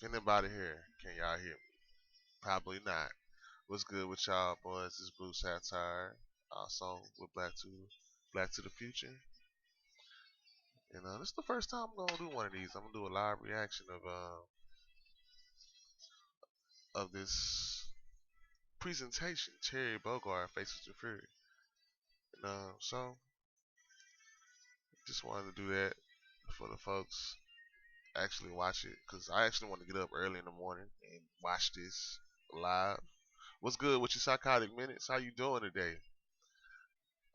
Anybody here? Can y'all hear me? Probably not. What's good with y'all, boys? This is Bros Present Teryy. Also, we're Black to the Future. And this is the first time I'm gonna do one of these. I'm gonna do a live reaction of this presentation. Terry Bogard faces the Fury. And so just wanted to do that for the folks actually watch it, cause I actually want to get up early in the morning and watch this live. What's good with your psychotic minutes? How you doing today?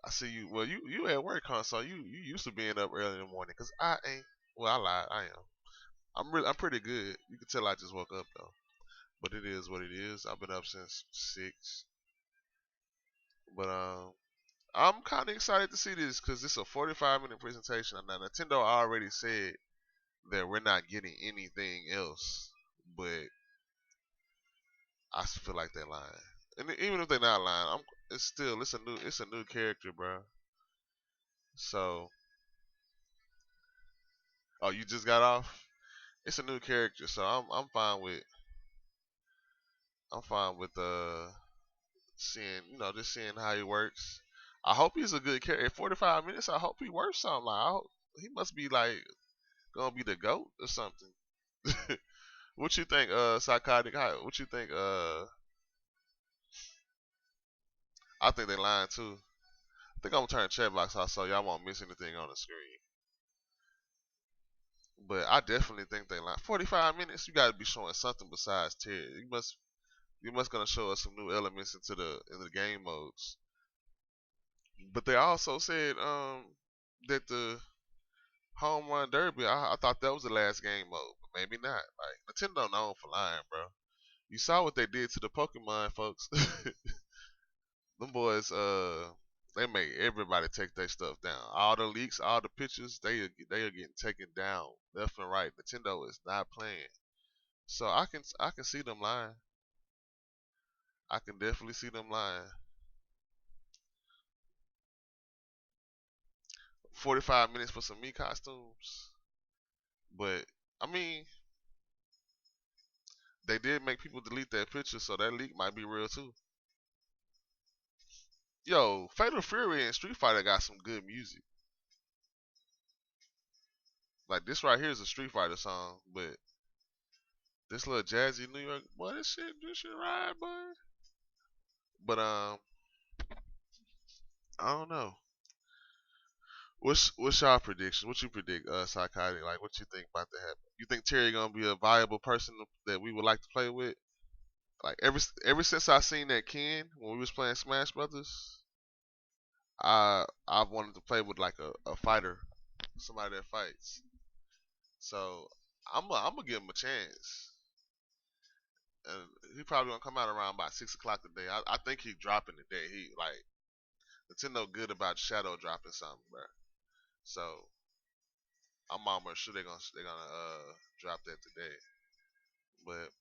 I see you. Well, you at work, huh? So you used to being up early in the morning. Cause I ain't. Well, I lied. I am. I'm pretty good. You can tell I just woke up though. But it is what it is. I've been up since 6. But I'm kind of excited to see this because it's a 45-minute presentation. Now Nintendo already said that we're not getting anything else. But I feel like they're lying. And even if they're not lying, it's a new character, bro. So, oh, you just got off? It's a new character, so I'm fine with seeing, just seeing how he works. I hope he's a good character. 45 minutes, I hope he works something. Like, he must be like gonna be the GOAT or something. What you think, psychotic? What you think? I think they lying too. I think I'm gonna turn chat box off so y'all won't miss anything on the screen. But I definitely think they lying. 45 minutes, you gotta be showing something besides Terry. You must gonna show us some new elements into the game modes. But they also said that the home run derby, I thought that was the last game mode, but maybe not. Like Nintendo known for lying, bro. You saw what they did to the Pokemon folks. Them boys, they made everybody take their stuff down. All the leaks, all the pictures, they are getting taken down left and right. Nintendo is not playing, so I can see them lying. I can definitely see them lying. 45 minutes for some me costumes, but I mean, they did make people delete that picture, so that leak might be real too. Yo, Fatal Fury and Street Fighter got some good music. Like this right here is a Street Fighter song, but this little jazzy New York, boy, this shit ride, boy. But I don't know. What's y'all prediction? What you predict, psychotic? Like, what you think about to happen? You think Terry gonna be a viable person that we would like to play with? Like ever since I seen that Ken when we was playing Smash Brothers, I've wanted to play with like a fighter, somebody that fights. So I'm gonna give him a chance. And he probably gonna come out around about 6 o'clock today. I think he dropping today. He like Nintendo good about Shadow dropping something, bro. So I'm almost sure they're gonna drop that today. But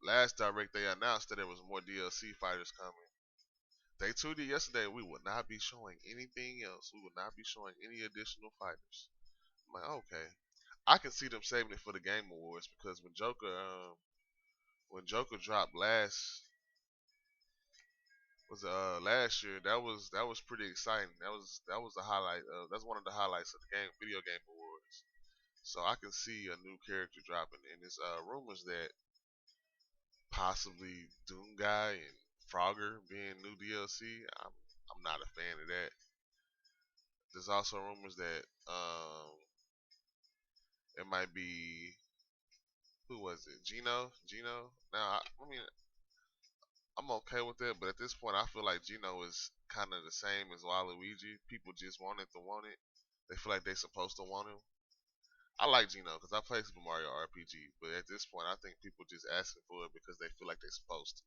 last direct they announced that there was more DLC fighters coming. They tweeted yesterday we would not be showing anything else. We would not be showing any additional fighters. I'm like, okay. I can see them saving it for the Game Awards because when Joker dropped last year, that was pretty exciting. That was the highlight. That's one of the highlights of the video game awards. So I can see a new character dropping, and there's rumors that possibly Doom Guy and Frogger being new DLC. I'm not a fan of that. There's also rumors that it might be, who was it? Gino. Now I mean I'm okay with that, but at this point I feel like Gino is kind of the same as Waluigi. People just want it. They feel like they're supposed to want him. I like Gino because I play Super Mario RPG, but at this point I think people just asking for it because they feel like they're supposed to.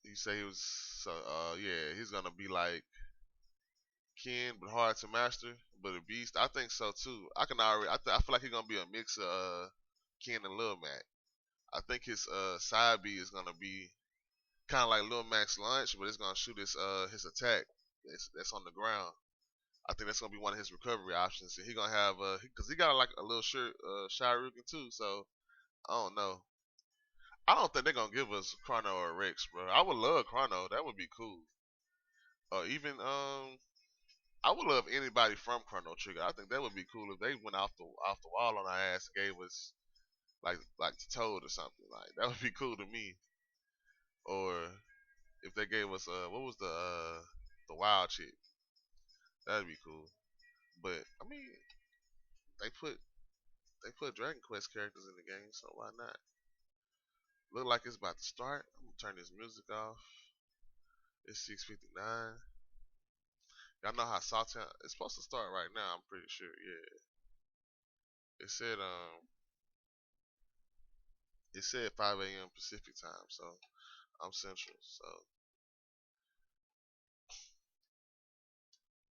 You say he was so yeah, he's gonna be like Ken but hard to master, but a beast. I think so too. I can already I feel like he's gonna be a mix of Ken and Lil Mac. I think his side B is gonna be kind of like Lil Mac's lunch, but it's gonna shoot his attack that's on the ground. I think that's gonna be one of his recovery options, and he gonna have because he got like a little shirt Shuriken too. So I don't know. I don't think they're gonna give us Chrono or Rex, bro. I would love Chrono. That would be cool. Or even I would love anybody from Chrono Trigger. I think that would be cool if they went off the wall on our ass and gave us like the Toad or something. Like that would be cool to me. Or if they gave us what was the wild chick? That'd be cool. But I mean, they put Dragon Quest characters in the game, so why not? Look like it's about to start. I'm gonna turn this music off. It's 6:59. Y'all know how Sawtown it's supposed to start right now. I'm pretty sure. Yeah. It said 5 a.m. Pacific time, so I'm Central. So,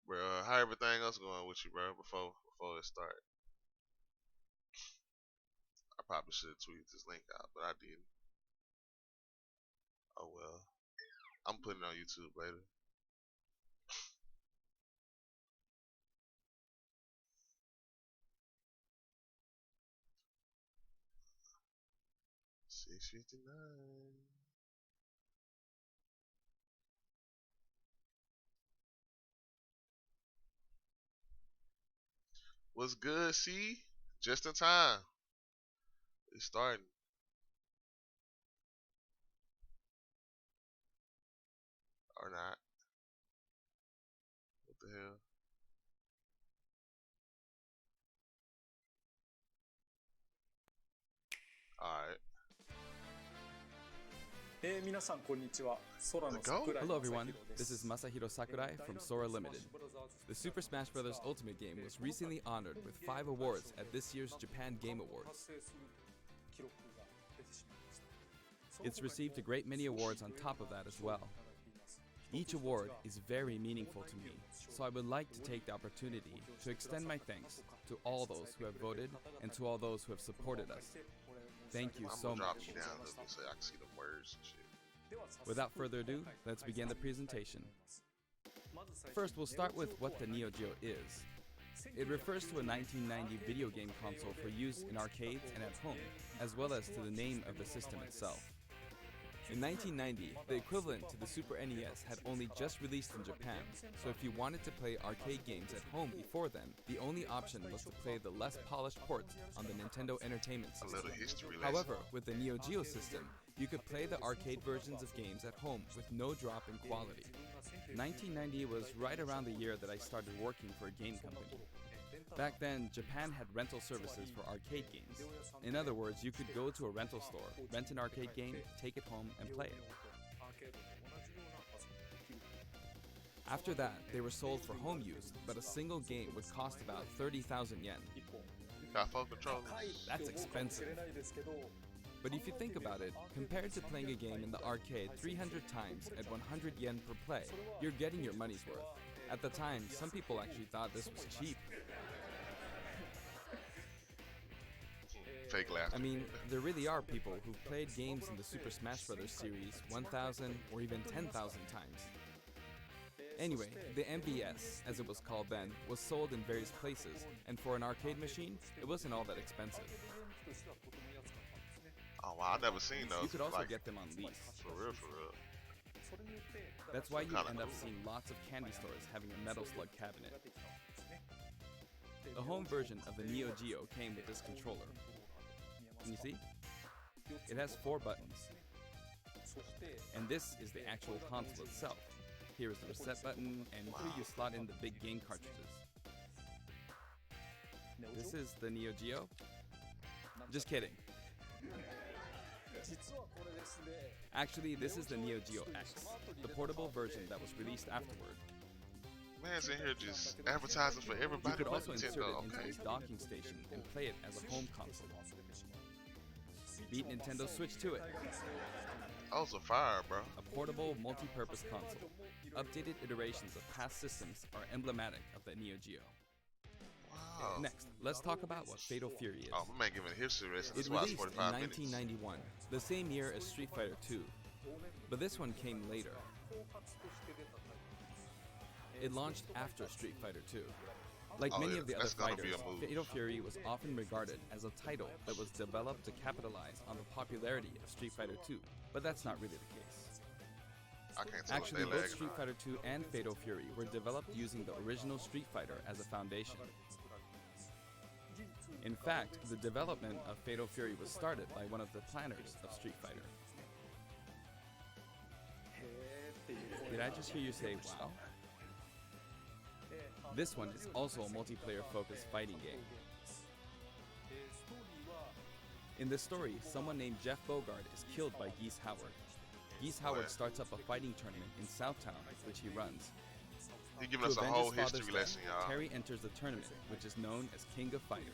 bro, how everything else going with you, bro? Before it start, I probably should have tweeted this link out, but I didn't. Oh well, I'm putting it on YouTube later. $6.59. What's good, C? Just in time. It's starting. Or not. What the hell? Alright. Hello everyone, this is Masahiro Sakurai from Sora Limited. The Super Smash Bros. Ultimate game was recently honored with 5 awards at this year's Japan Game Awards. It's received a great many awards on top of that as well. Each award is very meaningful to me, so I would like to take the opportunity to extend my thanks to all those who have voted and to all those who have supported us. Thank you so much. So I can see the words and shit. Without further ado, let's begin the presentation. First, we'll start with what the Neo Geo is. It refers to a 1990 video game console for use in arcades and at home, as well as to the name of the system itself. In 1990, the equivalent to the Super NES had only just released in Japan, so if you wanted to play arcade games at home before then, the only option was to play the less polished ports on the Nintendo Entertainment System. However, with the Neo Geo system, you could play the arcade versions of games at home with no drop in quality. 1990 was right around the year that I started working for a game company. Back then, Japan had rental services for arcade games. In other words, you could go to a rental store, rent an arcade game, take it home, and play it. After that, they were sold for home use, but a single game would cost about 30,000 yen. Got phone controllers. That's expensive. But if you think about it, compared to playing a game in the arcade 300 times at 100 yen per play, you're getting your money's worth. At the time, some people actually thought this was cheap. Fake laughter. I mean, there really are people who've played games in the Super Smash Bros. Series 1,000 or even 10,000 times. Anyway, the MBS, as it was called then, was sold in various places, and for an arcade machine, it wasn't all that expensive. Oh wow, I've never seen those. You could also like, get them on lease. For real, for real. That's why you end up seeing lots of candy stores having a Metal Slug cabinet. The home version of the Neo Geo came with this controller. Can you see? It has 4 buttons. And this is the actual console itself. Here is the reset button, and here you slot in the big game cartridges. This is the Neo Geo? Just kidding. Actually, this is the Neo Geo X, the portable version that was released afterward. Man's in here just advertising for everybody. You could also insert it Nintendo. into this docking station and play it as a home console. Beat Nintendo Switch to it. Those are fire, bro. A portable, multi-purpose console. Updated iterations of past systems are emblematic of the Neo Geo. Wow. Next, let's talk about what Fatal Fury is. Oh, my man giving a history lesson. This It is why it's released 45 in minutes. 1991, the same year as Street Fighter II, but this one came later. It launched after Street Fighter 2. Like Oh, many yeah, of the other that's gonna be fighters, a move. Fatal Fury was often regarded as a title that was developed to capitalize on the popularity of Street Fighter 2, but that's not really the case. I can't tell Actually, if they both lagging Street or Fighter 2 and Fatal Fury were developed using the original Street Fighter as a foundation. In fact, the development of Fatal Fury was started by one of the planners of Street Fighter. Did I just hear you say, wow? This one is also a multiplayer-focused fighting game. In this story, someone named Jeff Bogard is killed by Geese Howard. Geese Howard starts up a fighting tournament in Southtown, which he runs. He giving To us a avenge whole his father's history death, lesson, y'all. Terry enters the tournament, which is known as King of Fighters.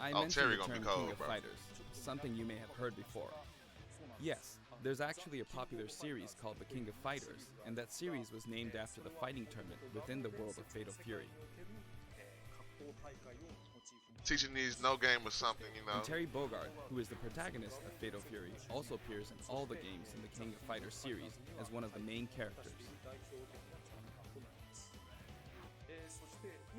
I Oh, mentioned Terry the gonna be term cold, King of bro. Fighters, something you may have heard before. Yes, there's actually a popular series called The King of Fighters, and that series was named after the fighting tournament within the world of Fatal Fury. Teaching these no game or something, you know. And Terry Bogard, who is the protagonist of Fatal Fury, also appears in all the games in the King of Fighters series as one of the main characters.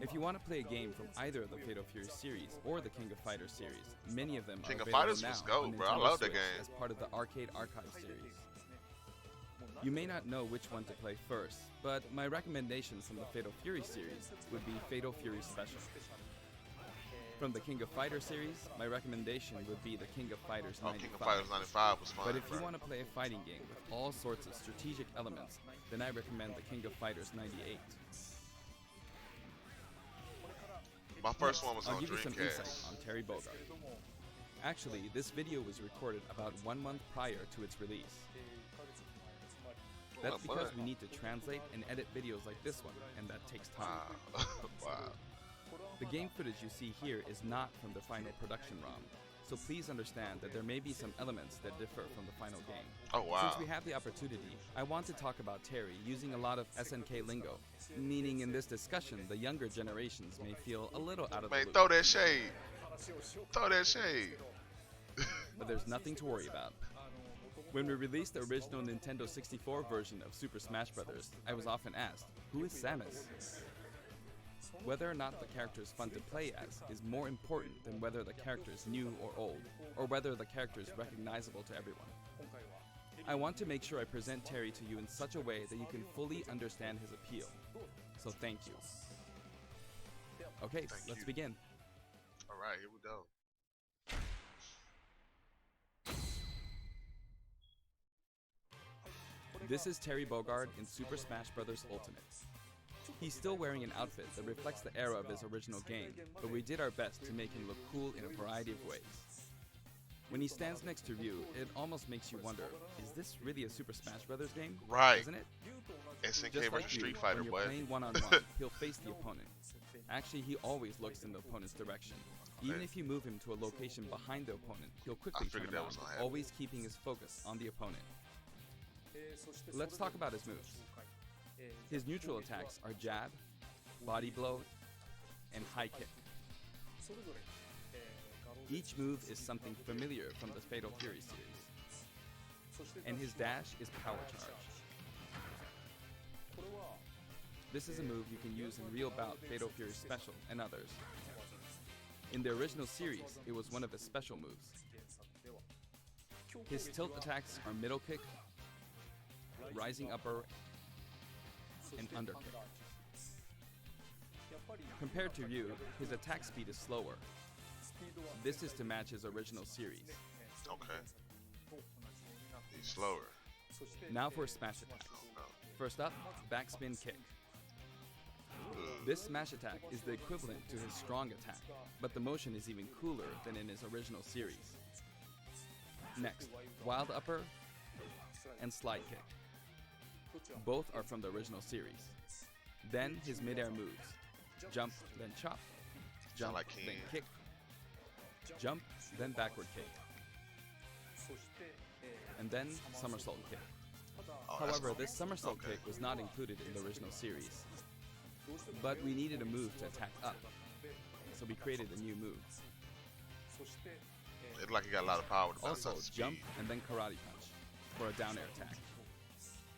If you want to play a game from either of the Fatal Fury series or the King of Fighters series, many of them King are of available Fighters now was gold, on bro. I Nintendo love that Switch game. as part of the Arcade Archive series. You may not know which one to play first, but my recommendation from the Fatal Fury series would be Fatal Fury Special. From the King of Fighters series, my recommendation would be the King of Fighters Oh, 95. King of Fighters 95 was fun. But if you bro. want to play a fighting game with all sorts of strategic elements, then I recommend the King of Fighters 98. My first one was I'll on give you some insight Dreamcast. on Terry Bogard. Actually, this video was recorded about 1 month prior to its release. That's because we need to translate and edit videos like this one, and that takes time. Wow. Wow. The game footage you see here is not from the final production ROM, so please understand that there may be some elements that differ from the final game. Oh, wow. Since we have the opportunity, I want to talk about Terry using a lot of SNK lingo, meaning in this discussion, the younger generations may feel a little out of the Man, loop. throw that shade. Throw that shade. But there's nothing to worry about. When we released the original Nintendo 64 version of Super Smash Bros., I was often asked, who is Samus? Whether or not the character is fun to play as is more important than whether the character is new or old, or whether the character is recognizable to everyone. I want to make sure I present Terry to you in such a way that you can fully understand his appeal. So thank you. Okay, let's begin. Alright, here we go. This is Terry Bogard in Super Smash Bros. Ultimate. He's still wearing an outfit that reflects the era of his original game, but we did our best to make him look cool in a variety of ways. When he stands next to Ryu, it almost makes you wonder, is this really a Super Smash Bros. Game? Right. Isn't it? SNK Just versus like you, Street Fighter, when you're boy. playing one-on-one, he'll face the opponent. Actually, he always looks in the opponent's direction. Even if you move him to a location behind the opponent, he'll quickly turn figured that around, was gonna happen. always keeping his focus on the opponent. Let's talk about his moves. His neutral attacks are jab, body blow, and high kick. Each move is something familiar from the Fatal Fury series. And his dash is power charge. This is a move you can use in Real Bout, Fatal Fury Special, and others. In the original series, it was one of his special moves. His tilt attacks are middle kick, rising upper, and underkick. Compared to Ryu, his attack speed is slower. This is to match his original series. Okay. He's slower. Now for smash attack. Oh, no. First up, backspin kick. This smash attack is the equivalent to his strong attack, but the motion is even cooler than in his original series. Next, wild upper and slide kick. Both are from the original series. Then his mid-air moves. Jump, then chop. Jump, like then King. kick. Jump, then backward kick. And then somersault kick. Oh, that's However, cool. this somersault Okay. kick was not included in the original series. But we needed a move to attack up, so we created a new move. It's like he got a lot of power. With Also, lots of jump speed. and then karate punch for a down air attack.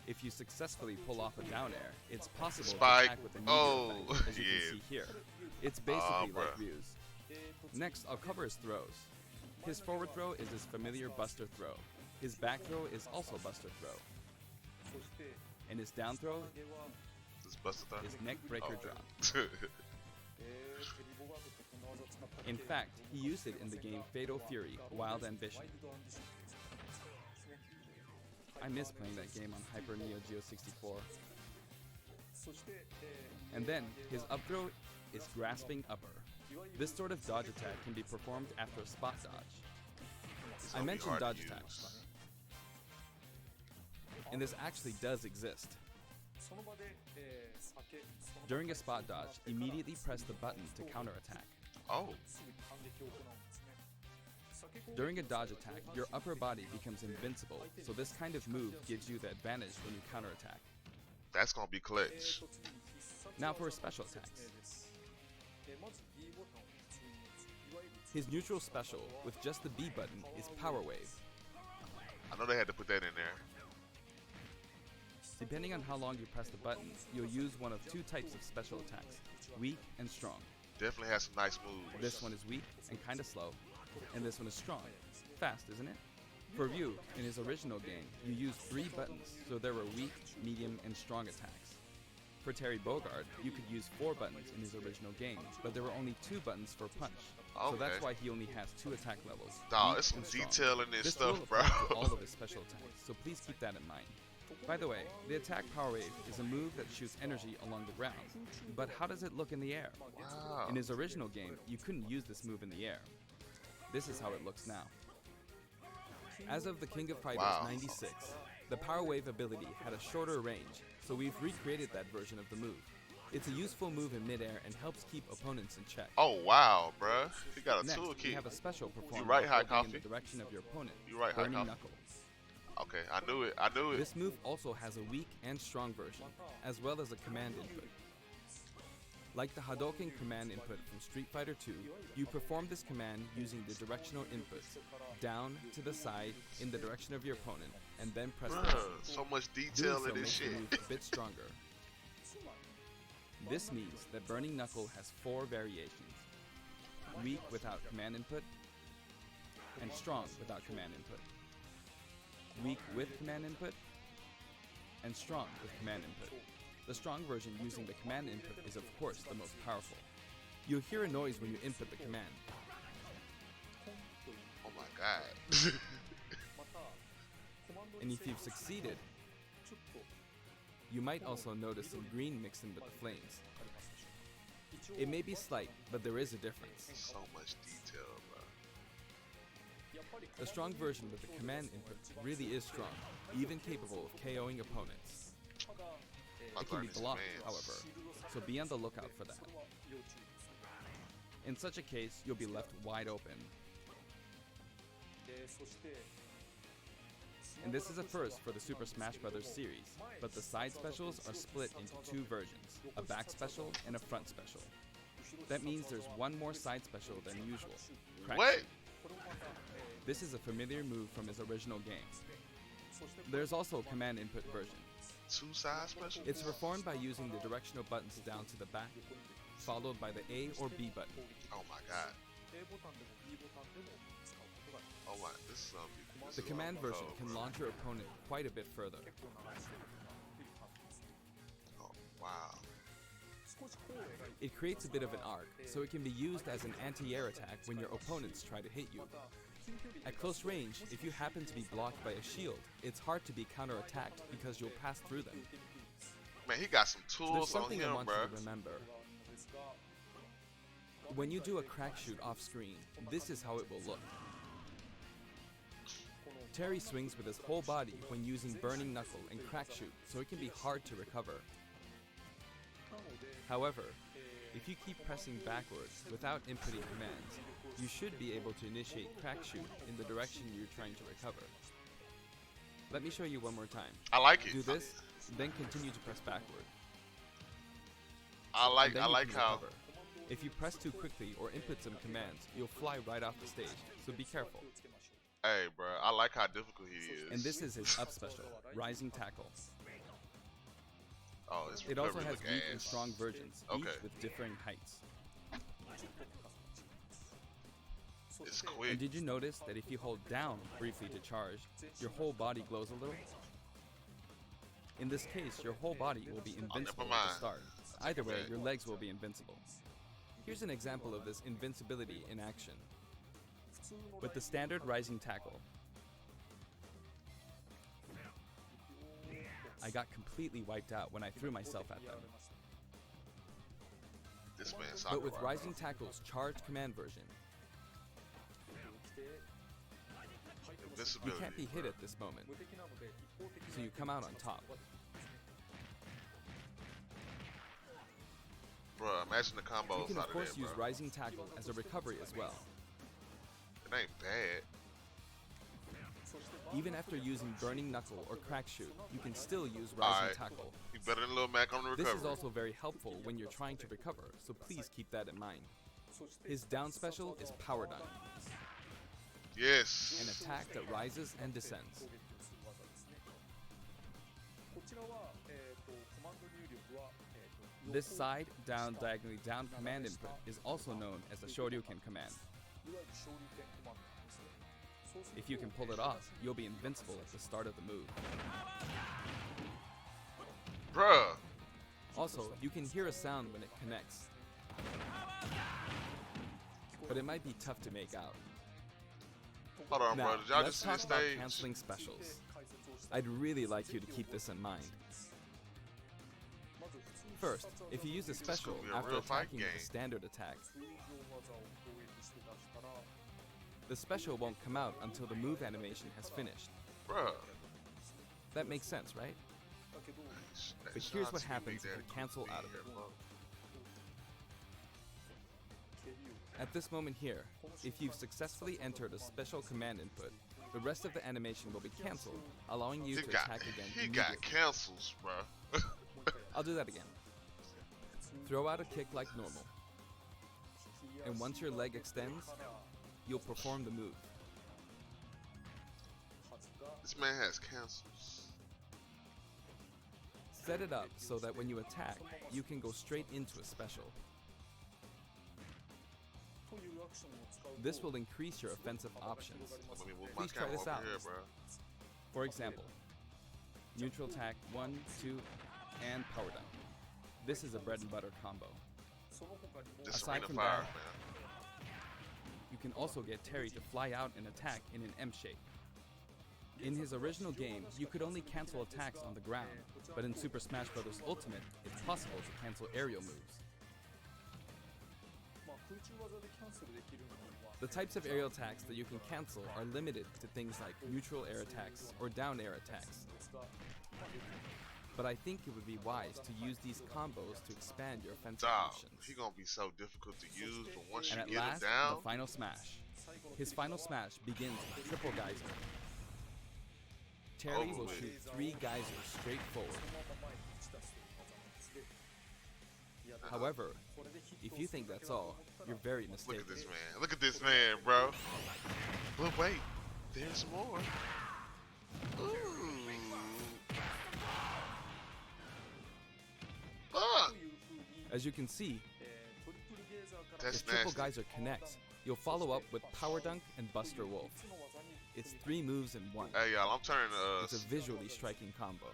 If you successfully pull off a down air, it's possible Spike. to attack with a meteor Oh, effect, as you yeah. can see here. It's basically like bruh. Ryu's. Next, I'll cover his throws. His forward throw is his familiar buster throw. His back throw is also buster throw. And his down throw This Buster throw? is neck breaker Oh. drop. In fact, he used it in the game Fatal Fury, Wild Ambition. I miss playing that game on Hyper Neo Geo 64. And then, his up throw is grasping upper. This sort of dodge attack can be performed after a spot dodge. It's I gonna be mentioned hard to dodge use. attacks, and this actually does exist. During a spot dodge, immediately press the button to counterattack. Oh, During a dodge attack, your upper body becomes invincible, so this kind of move gives you the advantage when you counterattack. that's gonna be clutch. Now for his special attacks. His neutral special, with just the B button, is Power Wave. I know they had to put that in there. Depending on how long you press the button, you'll use one of two types of special attacks, weak and strong. Definitely has some nice moves. This one is weak and kinda slow, and this one is strong. Fast, isn't it? For Ryu, in his original game, you used 3 buttons, so there were weak, medium, and strong attacks. For Terry Bogard, you could use 4 buttons in his original game, but there were only 2 buttons for punch. So that's Okay. why he only has 2 attack levels. Dawg, weak there's some and strong. detail in this will stuff, bro. apply to all of his special attacks, so please keep that in mind. By the way, the attack Power Wave is a move that shoots energy along the ground. But how does it look in the air? Wow. In his original game, you couldn't use this move in the air. This is how it looks now. As of the King of Fighters Wow. 96, the Power Wave ability had a shorter range, so we've recreated that version of the move. It's a useful move in midair and helps keep opponents in check. Oh wow, bruh. He got a Next, we toolkit. have a special performed right, by Hot holding in Coffee? the direction of your opponent, You right, Hot Burning Coffee? Knuckle. Okay, I knew it. I knew it. This move also has a weak and strong version, as well as a command input. Like the Hadouken command input from Street Fighter II, you perform this command using the directional inputs, down to the side in the direction of your opponent, and then press the button. Bruh, so much Doing detail so in this makes the shit. move a bit stronger. This means that Burning Knuckle has 4 variations. Weak without command input, and strong without command input. Weak with command input, and strong with command input. The strong version using the command input is of course the most powerful. You'll hear a noise when you input the command. Oh my god. And if you've succeeded, you might also notice some green mixed in with the flames. It may be slight, but there is a difference. So much detail, bro. The strong version with the command input really is strong, even capable of KOing opponents. It can be blocked, however, so be on the lookout for that. In such a case, you'll be left wide open. And this is a first for the Super Smash Bros. Series, but the side specials are split into 2 versions, a back special and a front special. That means there's one more side special than usual. Crack What? Shoot. This is a familiar move from his original game. There's also a command input version. 2 side specials? It's performed by using the directional buttons down to the back, followed by the A or B button. Oh my god. Oh my, this is gonna be. The command version can launch your opponent quite a bit further. Oh, wow. It creates a bit of an arc, so it can be used as an anti-air attack when your opponents try to hit you. At close range, if you happen to be blocked by a shield, it's hard to be counter-attacked because you'll pass through them. Man, he got some There's tools on something I him, want bro. you to remember. When you do a crack shoot off screen, this is how it will look. Terry swings with his whole body when using Burning Knuckle and crack shoot, so it can be hard to recover. However, if you keep pressing backwards without inputting commands, you should be able to initiate crack shoot in the direction you're trying to recover. Let me show you one more time. I like it. Do this, then continue to press backward. I and like then you can how. recover. If you press too quickly or input some commands, you'll fly right off the stage, so be careful. Hey, bro, I like how difficult he is. And this is his up special, Rising Tackle. Oh, it's It also recovery has look weak and ass. strong versions, Okay. each with differing heights. It's And quick. did you notice that if you hold down briefly to charge, your whole body glows a little? In this case, your whole body will be invincible at the mind. start. Either way, your legs will be invincible. Here's an example of this invincibility in action. With the standard rising tackle, I got completely wiped out when I threw myself at them. This man But with Sakurai, rising tackle's charged command version, you invincibility. can't be hit at this moment, so you come out on top. Bruh, imagine the You combos can out of of course there, use bro. rising tackle as a recovery as well. It ain't bad. Even after using burning knuckle or crack shoot, you can still use rising Alright. tackle. You better than Lil Mac on the recovery. This is also very helpful when you're trying to recover, so please keep that in mind. His down special is power dunk, Yes. an attack that rises and descends. This side, down, diagonally down command input is also known as the Shoryuken command. If you can pull it off, you'll be invincible at the start of the move. Bruh. Also, you can hear a sound when it connects, but it might be tough to make out. Hold on, Now, bro. Did y'all let's just see talk the about stage? canceling specials. I'd really like you to keep this in mind. First, if you use a special gonna be a after real fight attacking with a game. standard attack, the special won't come out until the move animation has finished. Bruh. That makes sense, right? But here's what happens if you cancel out of it. At this moment here, if you've successfully entered a special command input, the rest of the animation will be cancelled, allowing you He to got, attack again he immediately. got cancels, bruh. I'll do that again. Throw out a kick like normal. And once your leg extends, you'll perform the move. This man has cancels. Set it up so that when you attack, you can go straight into a special. This will increase your offensive options. Let me move my Please try camera this over out. here, bro. For example, neutral attack 1, 2, and power dunk. This is a bread and butter combo. This Aside arena from fire, that, man. You can also get Terry to fly out and attack in an M shape. In his original game, you could only cancel attacks on the ground, but in Super Smash Bros. Ultimate, it's possible to cancel aerial moves. The types of aerial attacks that you can cancel are limited to things like neutral air attacks or down air attacks. But I think it would be wise to use these combos to expand your offensive Dog, options. he gonna be so difficult to use, but once And you at get last, him down, the final smash. His final smash begins with triple geyser. Terry will Overweight. shoot 3 geysers straight forward. However, if you think that's all, you're very look mistaken. at this man. Look at this man, bro. But wait, there's more. Ooh. Fuck. As you can see, That's if triple nasty. geyser connects, you'll follow up with power dunk and Buster Wolf. It's 3 moves in one. Hey y'all, I'm turning It's a visually striking combo.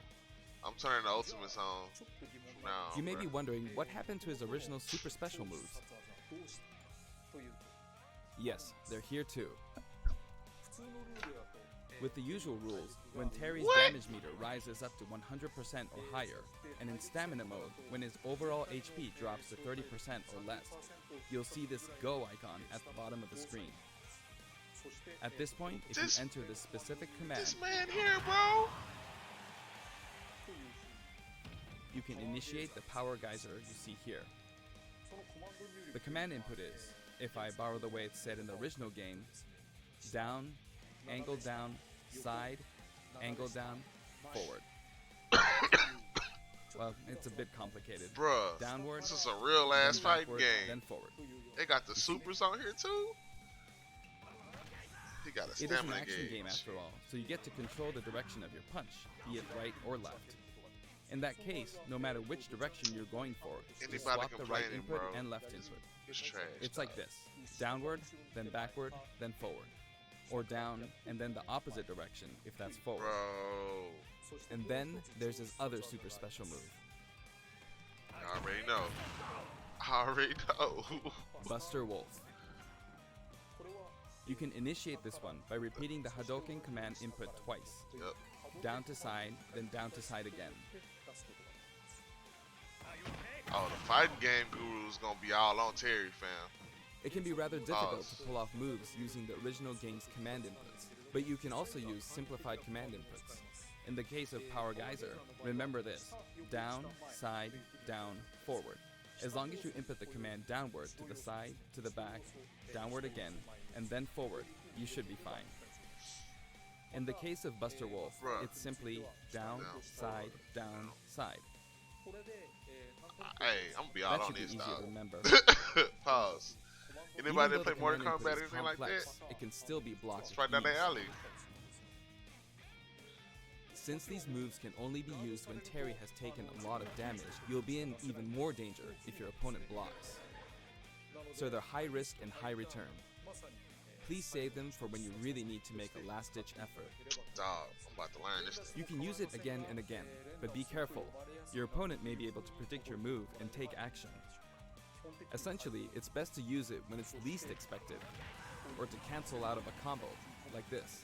I'm turning the ultimates on from now on, You may bro. be wondering what happened to his original super special moves. Yes, they're here too. With the usual rules, when Terry's What? damage meter rises up to 100% or higher, and in stamina mode, when his overall HP drops to 30% or less, you'll see this go icon at the bottom of the screen. At this point, if This- you enter the specific command, This man here, bro. you can initiate the power geyser you see here. The command input is, if I borrow the way it's said in the original game, down, angle down, side, angle down, forward. Well, it's a bit complicated. Bruh, Downward, this is a real then ass fighting backward, game. then forward. They got the supers on here too. He got a It is an stamina action gauge. game after all, so you get to control the direction of your punch, be it right or left. In that case, no matter which direction you're going for, just Anybody swap the right complaining, input bro, and left input. it's trash. It's like this: downward, then backward, then forward. Or down, and then the opposite direction if that's forward. Bro. And then there's this other super special move, I already know. I already know. Buster Wolf. You can initiate this one by repeating the Hadouken command input twice. Yep. Down to side, then down to side again. Oh, the fighting game guru is gonna be all on Terry, fam. It can be rather difficult Pause. to pull off moves using the original game's command inputs, but you can also use simplified command inputs. In the case of Power Geyser, remember this: down, side, down, forward. As long as you input the command downward to the side, to the back, downward again, and then forward, you should be fine. In the case of Buster Wolf, Bruh. it's simply down, side, down, side. Hey, I'm gonna be all That on should be this, easy dog. to remember. Pause. Even Anybody though that the play Mortal command input Kombat or is anything like that? complex, it can still be blocked It's right down with the ease. alley. Since these moves can only be used when Terry has taken a lot of damage, you'll be in even more danger if your opponent blocks. So they're high risk and high return. Please save them for when you really need to make a last-ditch effort. Dog, I'm about to learn this thing. You can use it again and again, but be careful. Your opponent may be able to predict your move and take action. Essentially, it's best to use it when it's least expected, or to cancel out of a combo, like this.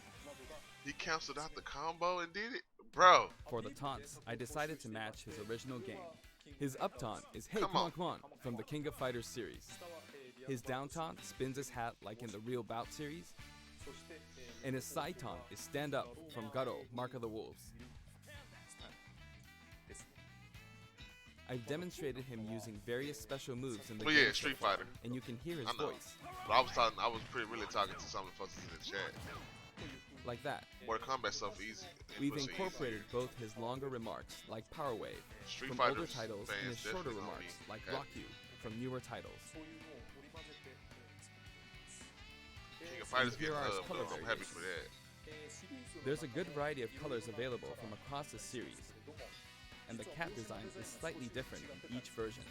He canceled out the combo and did it? Bro. For the taunts, I decided to match his original game. His up taunt is "Hey, Come on. come on, from the King of Fighters series. His down taunt spins his hat like in the Real Bout series. And his side taunt is "Stand Up" from Garo, Mark of the Wolves. I've demonstrated him using various special moves in the Oh game yeah, Street so far, Fighter. and you can hear his I know. voice, But I was really talking to some of the folks in the chat. like that. Mortal Kombat stuff easy. We've Inputs are incorporated both his longer remarks, like Power Wave, Street from older Fighters titles, and fans his shorter definitely gonna remarks, be like happy. Rock You, from newer titles. King of Fighters Here getting are his love, color though. I'm happy for that. There's a good variety of colors available from across the series, and the cap design is slightly different in each version.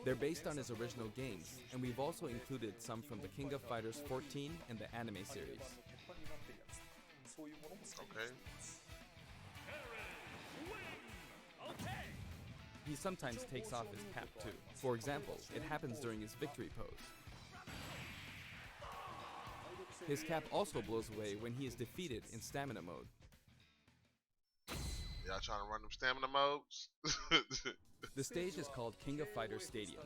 They're based on his original games, and we've also included some from the King of Fighters 14 and the anime series. Okay. He sometimes takes off his cap too. For example, it happens during his victory pose. His cap also blows away when he is defeated in stamina mode. Y'all trying to run them stamina modes? The stage is called King of Fighters Stadium.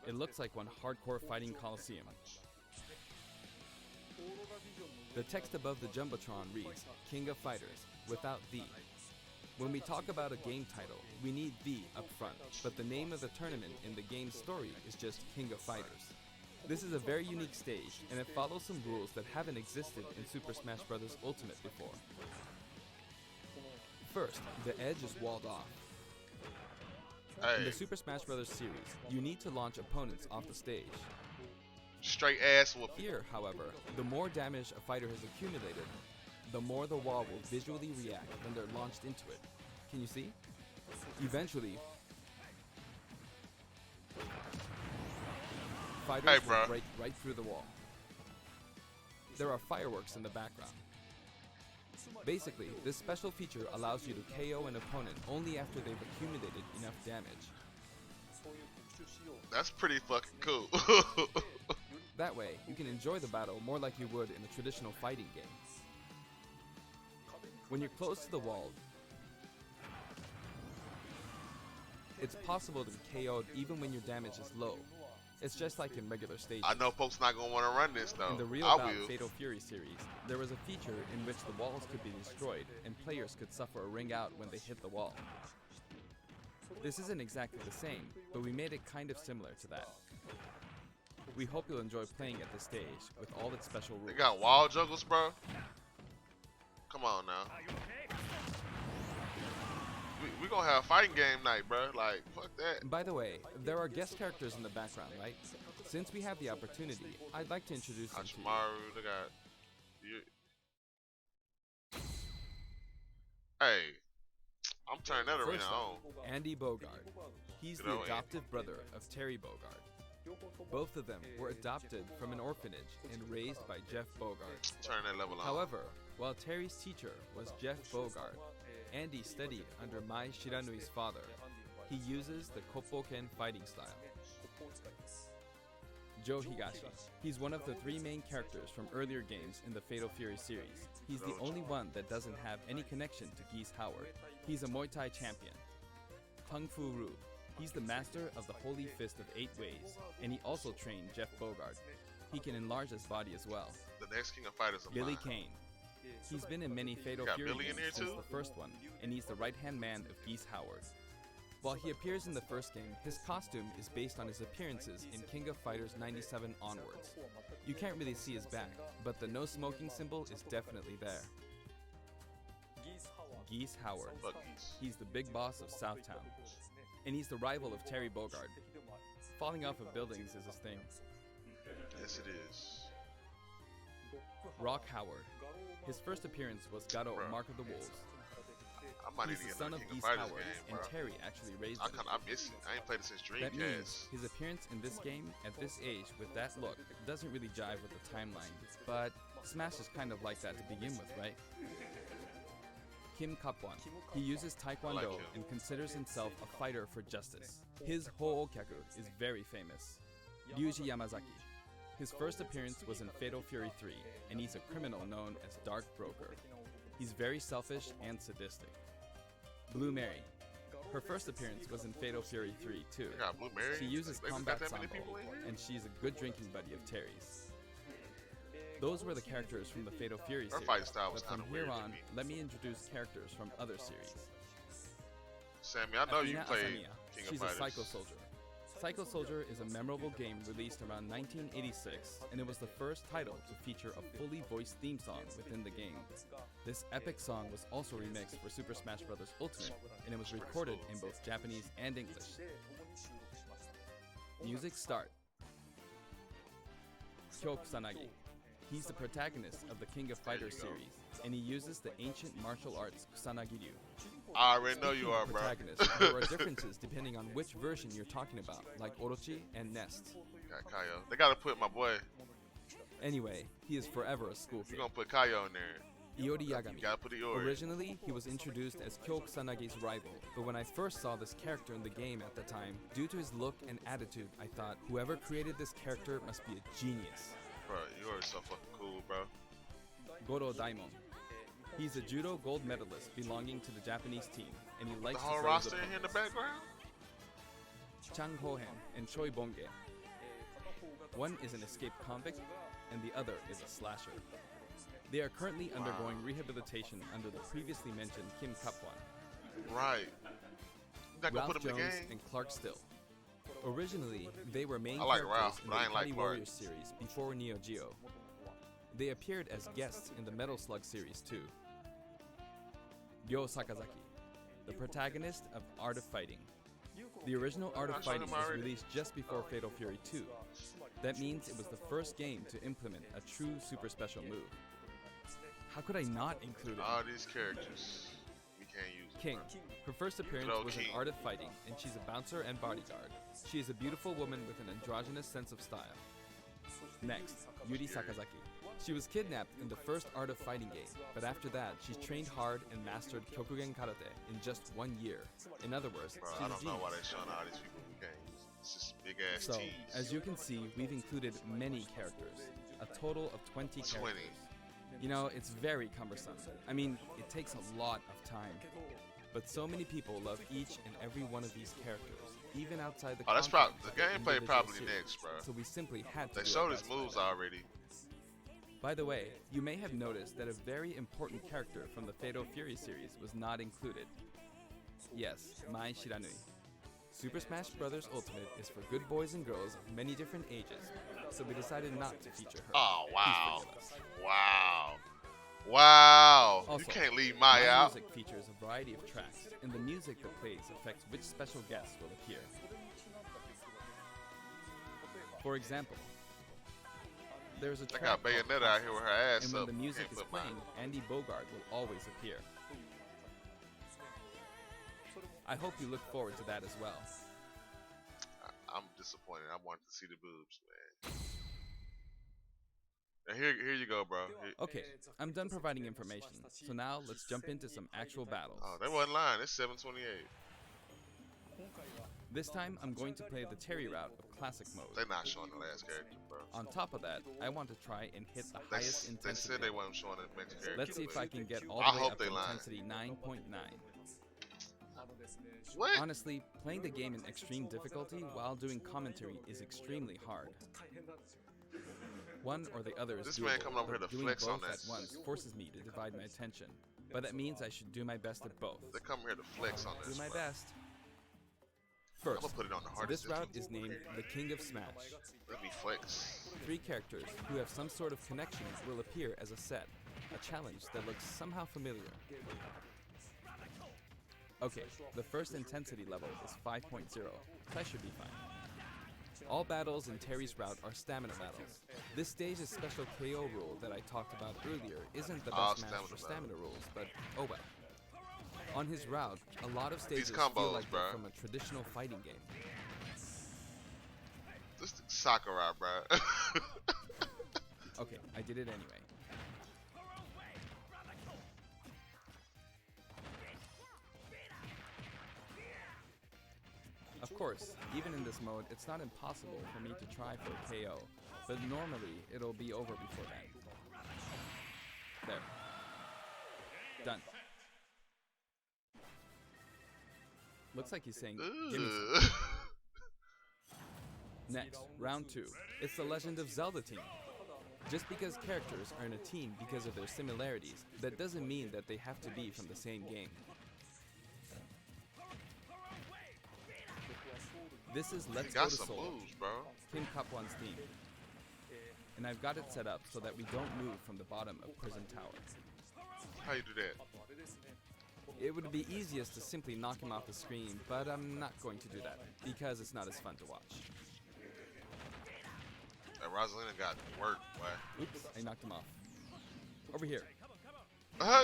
It looks like one hardcore fighting coliseum. The text above the Jumbotron reads, King of Fighters, without the. When we talk about a game title, we need the up front, but the name of the tournament in the game's story is just King of Fighters. This is a very unique stage, and it follows some rules that haven't existed in Super Smash Bros. Ultimate before. First, the edge is walled off. In the Hey, Super Smash Bros. Series, you need to launch opponents off the stage. straight ass whooping. Here, however, the more damage a fighter has accumulated, the more the wall will visually react when they're launched into it. Can you see? Eventually, fighters will bruh. break right through the wall. There are fireworks in the background. Basically, this special feature allows you to KO an opponent only after they've accumulated enough damage. That's pretty fucking cool. That way, you can enjoy the battle more like you would in a traditional fighting game. When you're close to the wall, it's possible to be KO'd even when your damage is low. It's just like in regular stages. I know folks not gonna want to run this though. In the Real I Bout will. Fatal Fury series, there was a feature in which the walls could be destroyed and players could suffer a ring out when they hit the wall. This isn't exactly the same, but we made it kind of similar to that. We hope you'll enjoy playing at this stage with all its special rules. They got wall juggles, bro. Come on now. We gonna have a fighting game night, bro. Like, fuck that. By the way, there are guest characters in the background, right? Since we have the opportunity, I'd like to introduce them to you. Hachimaru, they got. Hey, I'm turning that arena First on. up, Andy Bogard. He's Good the old Andy. adoptive brother of Terry Bogard. Both of them were adopted from an orphanage and raised by Jeff Bogard. Turn that level on. However, while Terry's teacher was Jeff Bogard, Andy studied under Mai Shiranui's father. He uses the Koppoken fighting style. Joe Higashi. He's one of the three main characters from earlier games in the Fatal Fury series. He's the only one that doesn't have any connection to Geese Howard. He's a Muay Thai champion. Kung Fu Ru. He's the master of the Holy Fist of 8 Ways, and he also trained Jeff Bogard. He can enlarge his body as well. The next King of Fighters of Billy mine. Kane. He's been in many Fatal Got Fury Billy in games here since too? the first one, and he's the right-hand man of Geese Howard. While he appears in the first game, his costume is based on his appearances in King of Fighters 97 onwards. You can't really see his back, but the no smoking symbol is definitely there. Geese Howard. Fuck Geese. He's the big boss of Southtown, and he's the rival of Terry Bogard. Falling off of buildings is his thing. Yes, it is. Rock Howard. His first appearance was Garo, Bro. Mark of the Wolves. I might He's need the to get son another of King of Geese Fighters Howard, game, and bro. Terry actually raised him. I miss it. I ain't played it since That means Dreamcast. his appearance in this game at this age with that look doesn't really jive with the timeline, but Smash is kind of like that to begin with, right? Kim Kapwan. He uses Taekwondo him. and considers himself a fighter for justice. His Ho'okyaku is very famous. Ryuji Yamazaki. His first appearance was in Fatal Fury 3, and he's a criminal known as Dark Broker. He's very selfish and sadistic. Blue Mary. Her first appearance was in Fatal Fury 3 too. I got Blue Mary. She uses They just combat got that many sambo, people in here? and she's a good drinking buddy of Terry's. Those were the characters from the Fatal Fury Her series, fight style was but from kinda here weird to on, me. let me introduce characters from other series. Sammy, I know you Athena played Asamiya. King She's of a Fighters. Psycho Soldier. Psycho Soldier is a memorable game released around 1986, and it was the first title to feature a fully voiced theme song within the game. This epic song was also remixed for Super Smash Bros. Ultimate, and it was recorded in both Japanese and English. Music start. Kyo Kusanagi. He's the protagonist of the King of Fighters series, and he uses the ancient martial arts Kusanagi-ryu. I already know Speaking you of are, bro. protagonists, there are differences depending on which version you're talking about, like Orochi and Nest. Got Kaio. They gotta put my boy. Anyway, he is forever a school You kid. gonna put Kaio in there? Iori You Yagami. gotta put Iori. Originally, he was introduced as Kyo Kusanagi's rival, but when I first saw this character in the game at the time, due to his look and attitude, I thought, whoever created this character must be a genius. Bro, Iori's so fucking cool, bro. Goro Daimon. He's a judo gold medalist belonging to the Japanese team, and he The likes whole to throw his roster in here in the opponents. background. Chang Hohen and Choi Bonge. One is an escaped convict, and the other is a slasher. They are currently undergoing rehabilitation under the previously mentioned Kim Kapwan, Right. You not gonna Ralph put him in the Jones, game? and Clark Still. Originally, they were main I like characters Ralph, in but the I ain't like Ikari Clark. Warriors series before Neo Geo. They appeared as guests in the Metal Slug series too. Ryo Sakazaki, the protagonist of Art of Fighting. The original Art I of showed Fighting him was already. released just before Fatal Fury 2. That means it was the first game to implement a true super special move. How could I not include it? All these characters, we can't use them, King. bro. Her first appearance Hello, was in King. Art of Fighting, and she's a bouncer and bodyguard. She is a beautiful woman with an androgynous sense of style. Next, Yuri Sakazaki. She was kidnapped in the first Art of Fighting game, but after that, she trained hard and mastered Kyokugen Karate in just 1 year. In other words, Bro, she's I a don't know why genius. they're showing all these people we can't use. It's just big ass So, teams. as you can see, we've included many characters, a total of 20 characters. 20. You know, it's very cumbersome. I mean, it takes a lot of time. But so many people love each and every one of these characters, even outside the Oh, that's content probably the of the gameplay individual probably series. next, bro. So we simply had to They do showed our his best. moves already. By the way, you may have noticed that a very important character from the Fatal Fury series was not included. Yes, Mai Shiranui. Super Smash Bros. Ultimate is for good boys and girls of many different ages, so we decided not to feature her. Oh, Please wow. forgive us. Wow. Wow. Also, You can't leave Mai out. music features a variety of tracks, and the music that plays affects which special guests will appear. For example, there's a I track got called Bayonetta out here with her ass and when up. the music Can't is put mine. playing, Andy Bogard will always appear. I hope you look forward to that as well. I'm disappointed. I wanted to see the boobs, man. Now here you go, bro. Okay, I'm done providing information, so now let's jump into some actual battles. Oh, they wasn't lying. It's 728. This time, I'm going to play the Terry route of Classic mode. They're not showing the last character, bro. On top of that, I want to try and hit the highest They intensity. said they weren't showing the next character. Let's see if I can get all I the way hope up they to lying. intensity 9.9. What? Honestly, playing the game in extreme difficulty while doing commentary is extremely hard. One or the other is This doable, man coming over but here to doing flex on both that. at once forces me to divide my attention. But that means I should do my best at both. They come here to flex on this. Do my bro. best. I'm First, gonna put it on the hardest. this route is named the King of Smash. Let me flex. 3 characters who have some sort of connection will appear as a set, a challenge that looks somehow familiar. Okay, the first intensity level is 5.0, so I should be fine. All battles in Terry's route are stamina battles. This stage's special KO rule that I talked about earlier isn't the best match for stamina rules, but oh well. On his route, a lot of stages combos, feel like they're bruh. from a traditional fighting game. This is Sakurai, bro. Okay, I did it anyway. Of course, even in this mode, it's not impossible for me to try for a KO, but normally it'll be over before then. There. Done. Looks like he's saying, "Give me some." Ugh. Next, round 2. It's the Legend of Zelda team. Just because characters are in a team because of their similarities, that doesn't mean that they have to be from the same game. This is He Let's Go got to some Seoul, moves, bro. Kim Kapwan's team. And I've got it set up so that we don't move from the bottom of Prison Tower. How you do that? It would be easiest to simply knock him off the screen, but I'm not going to do that, because it's not as fun to watch. That Rosalina got work, boy. Oops, I knocked him off. Over here.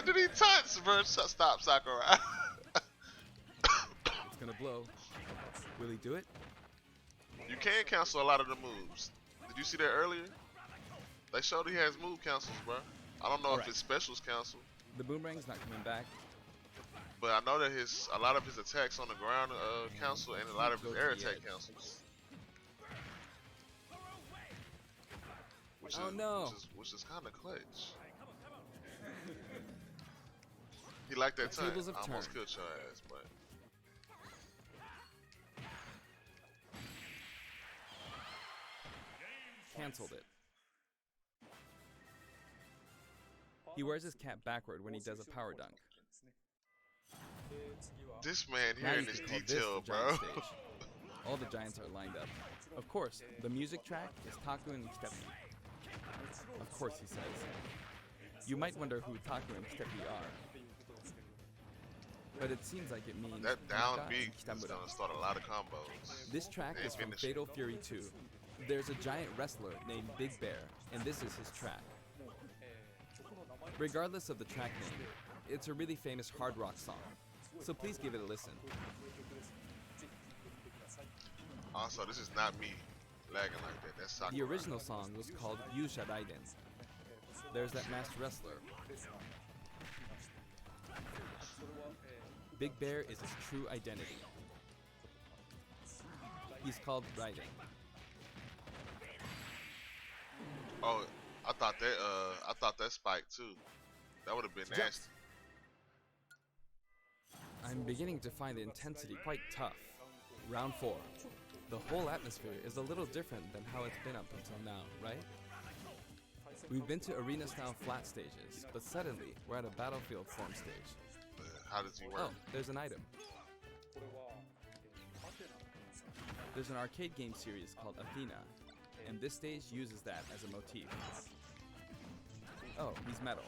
Did he touch, bro? Stop, Sakurai. It's gonna blow. Will he do it? You can cancel a lot of the moves. Did you see that earlier? They showed he has move cancels, bro. I don't know if Alright. his specials cancel, The boomerang's not coming back. but I know that a lot of his attacks on the ground cancel, and a lot of his air attack cancels. Oh, no. Which is kind of clutch. He liked that The time. tables have I almost turned. killed your ass, but Cancelled it. He wears his cap backward when he does a power dunk. this man Now here you in this could call this detail, the giant bro. stage. All the giants are lined up. Of course, the music track is Taku and Steppy. Of course, he says. You might wonder who Taku and Steppy are. But it seems like it means That down Naga beat and is Kitamura. gonna start a lot of combos. This track They is from finish it. Fatal Fury 2. There's a giant wrestler named Big Bear, and this is his track. Regardless of the track name, it's a really famous hard rock song. So please give it a listen. Also, this is not me lagging like that. That's Sakurai. The original song was called Yusha Raiden. There's that masked wrestler. Big Bear is his true identity. He's called Raiden. Oh, I thought that spiked too. That would have been Jump. nasty. I'm beginning to find the intensity quite tough. Round 4. The whole atmosphere is a little different than how it's been up until now, right? We've been to arena-style flat stages, but suddenly we're at a battlefield form stage. How does he work? Oh, there's an item. There's an arcade game series called Athena, and this stage uses that as a motif. Oh, he's metal.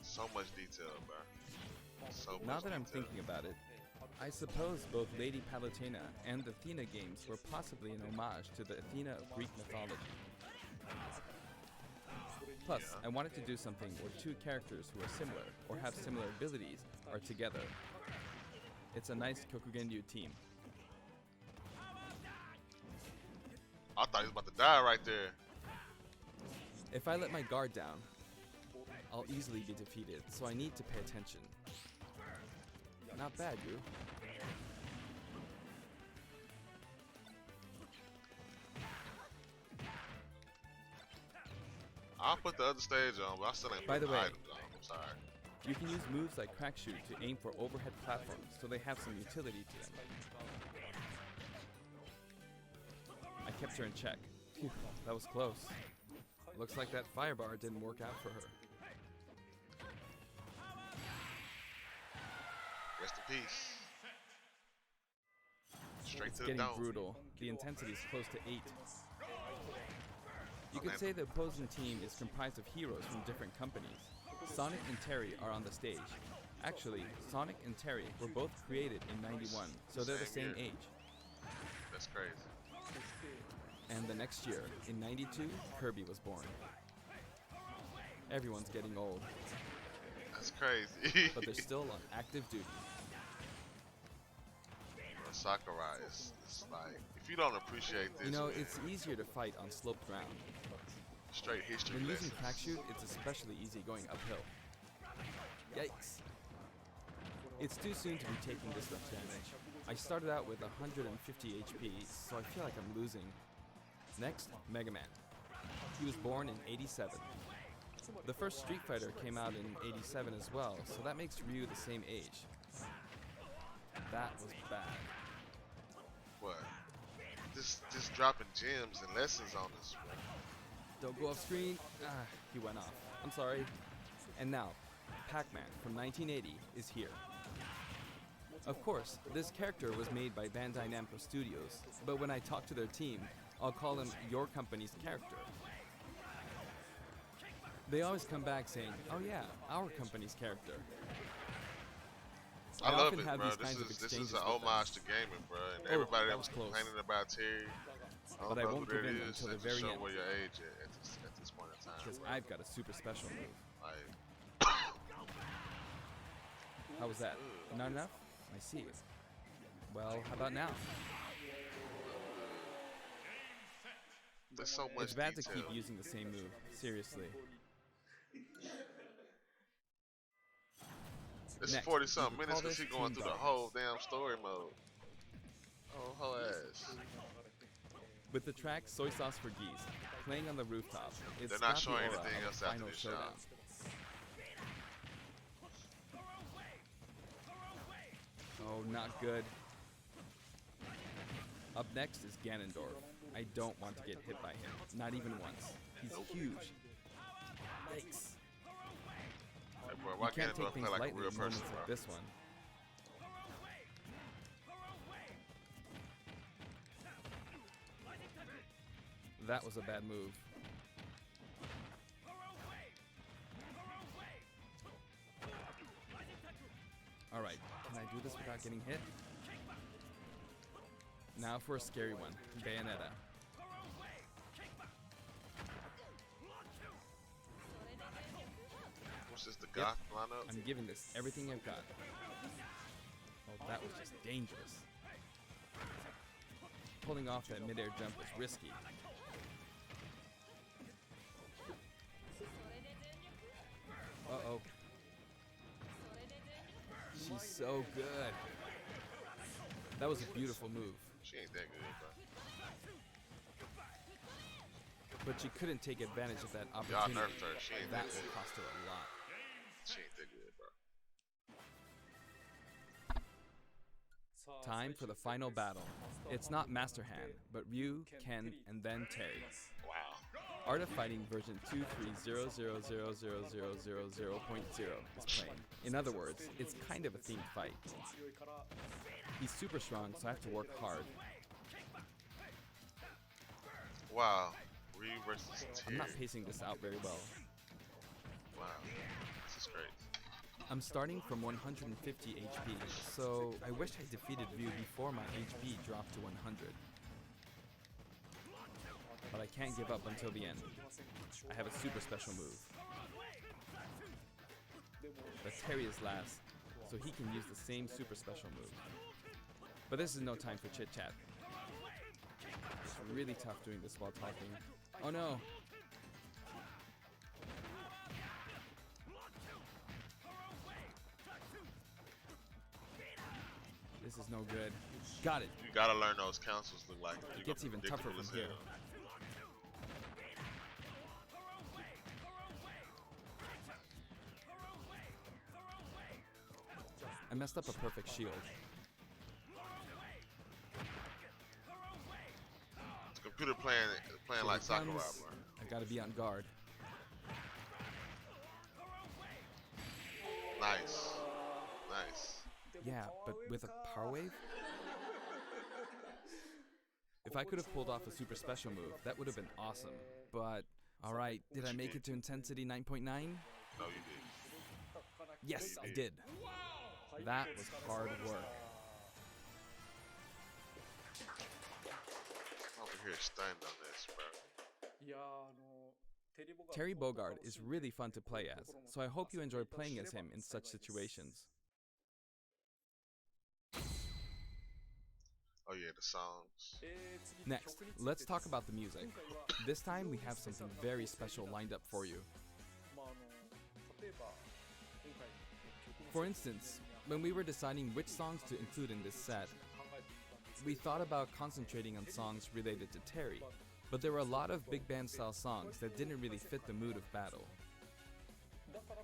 So much detail, bro. So much Now that I'm detail. thinking about it, I suppose both Lady Palutena and the Athena games were possibly an homage to the Athena of Greek mythology. Plus, I wanted to do something where two characters who are similar or have similar abilities are together. It's a nice Kokugenryu team. I thought he was about to die right there. If I let my guard down, I'll easily be defeated, so I need to pay attention. Not bad, you. I'll put the other stage on, but I still ain't By the putting way, items on. I'm sorry. You can use moves like Crack Shoot to aim for overhead platforms, so they have some utility to them. I kept her in check. Phew, that was close. Looks like that fire bar didn't work out for her. Rest in peace. Straight It's to the getting dome. brutal. The intensity is close to 8. You could say the opposing team is comprised of heroes from different companies. Sonic and Terry are on the stage. Actually, Sonic and Terry were both created in '91, so they're the same age. That's crazy. And the next year, in '92, Kirby was born. Everyone's getting old, That's crazy. but they're still on active duty. Sakurai is like, if you don't appreciate this, You know, man, it's easier to fight on sloped ground. straight history When lessons. using Crack Shoot, it's especially easy going uphill. Yikes. It's too soon to be taking this much damage. I started out with 150 HP, so I feel like I'm losing. Next, Mega Man. He was born in '87. The first Street Fighter came out in '87 as well, so that makes Ryu the same age. That was bad. What? Just dropping gems and lessons on us. Man. Don't go off screen. Ah, he went off. I'm sorry. And now, Pac-Man from 1980 is here. Of course, this character was made by Bandai Namco Studios, but when I talk to their team, I'll call him your company's character. They always come back saying, oh yeah, our company's character. I love often it, have bro. these kinds of This exchanges is an with them. homage to gaming, bro. And Oh, everybody that that was was close. complaining about Terry, But I know won't who give that in is, until the that just very show end. where your age at this point in time. Because bro. I've got a super special move. Like, How was that? Not enough? I see. Well, how about now? there's so much It's bad to detail. keep using the same move. Seriously. It's Next, 40 something you can minutes call because he this going Team through the Dogs. whole damn story mode. Oh, whole ass. With the track Soy Sauce for Geese playing on the rooftop, it's They're not got the showing aura anything of else a after final this, showdown. Oh, not good. Up next is Ganondorf. I don't want to get hit by him, not even once. He's huge. Yikes. Like, bro, You why can't can't take play things like a lightly real in person, moments bro? like this one. That was a bad move. Alright, can I do this without getting hit? Now for a scary one, Bayonetta. What's this, the goth lineup? I'm giving this everything I've got. Oh, that was just dangerous. Pulling off that midair jump was risky. Uh-oh. She's so good. That was a beautiful move, She ain't that good, bro. but she couldn't take advantage of that Y'all opportunity. nerfed her. She ain't That that will good. cost her a lot. She ain't that good, bro. Time for the final battle. It's not Master Hand, but Ryu, Ken, and then Terry. Wow. Art of Fighting version 230000000.0 is playing. In other words, it's kind of a themed fight. He's super strong, so I have to work hard. Wow. Ryu versus I'm Terry. not pacing this out very well. Wow. This is great. I'm starting from 150 HP, so I wish I defeated Ryu before my HP dropped to 100. But I can't give up until the end. I have a super special move. But Terry is last. so he can use the same super special move. But this is no time for chit-chat. It's really tough doing this while talking. Oh no! This is no good. Got it! You gotta learn those councils look like. It gets even tougher from here. I messed up a perfect shield. Computer playing like Sakura, bro. I gotta be on guard. Nice. Nice. Yeah, but with a power wave? If I could have pulled off a super special move, that would have been awesome. But, alright, did I make it to intensity 9.9? No, you did. Yes, I did. That was hard work. Over here stunned on this, bro. Terry Bogard is really fun to play as, so I hope you enjoy playing as him in such situations. Oh yeah, the songs. Next, let's talk about the music. This time we have something very special lined up for you. For instance, when we were deciding which songs to include in this set, we thought about concentrating on songs related to Terry, but there were a lot of big band style songs that didn't really fit the mood of battle.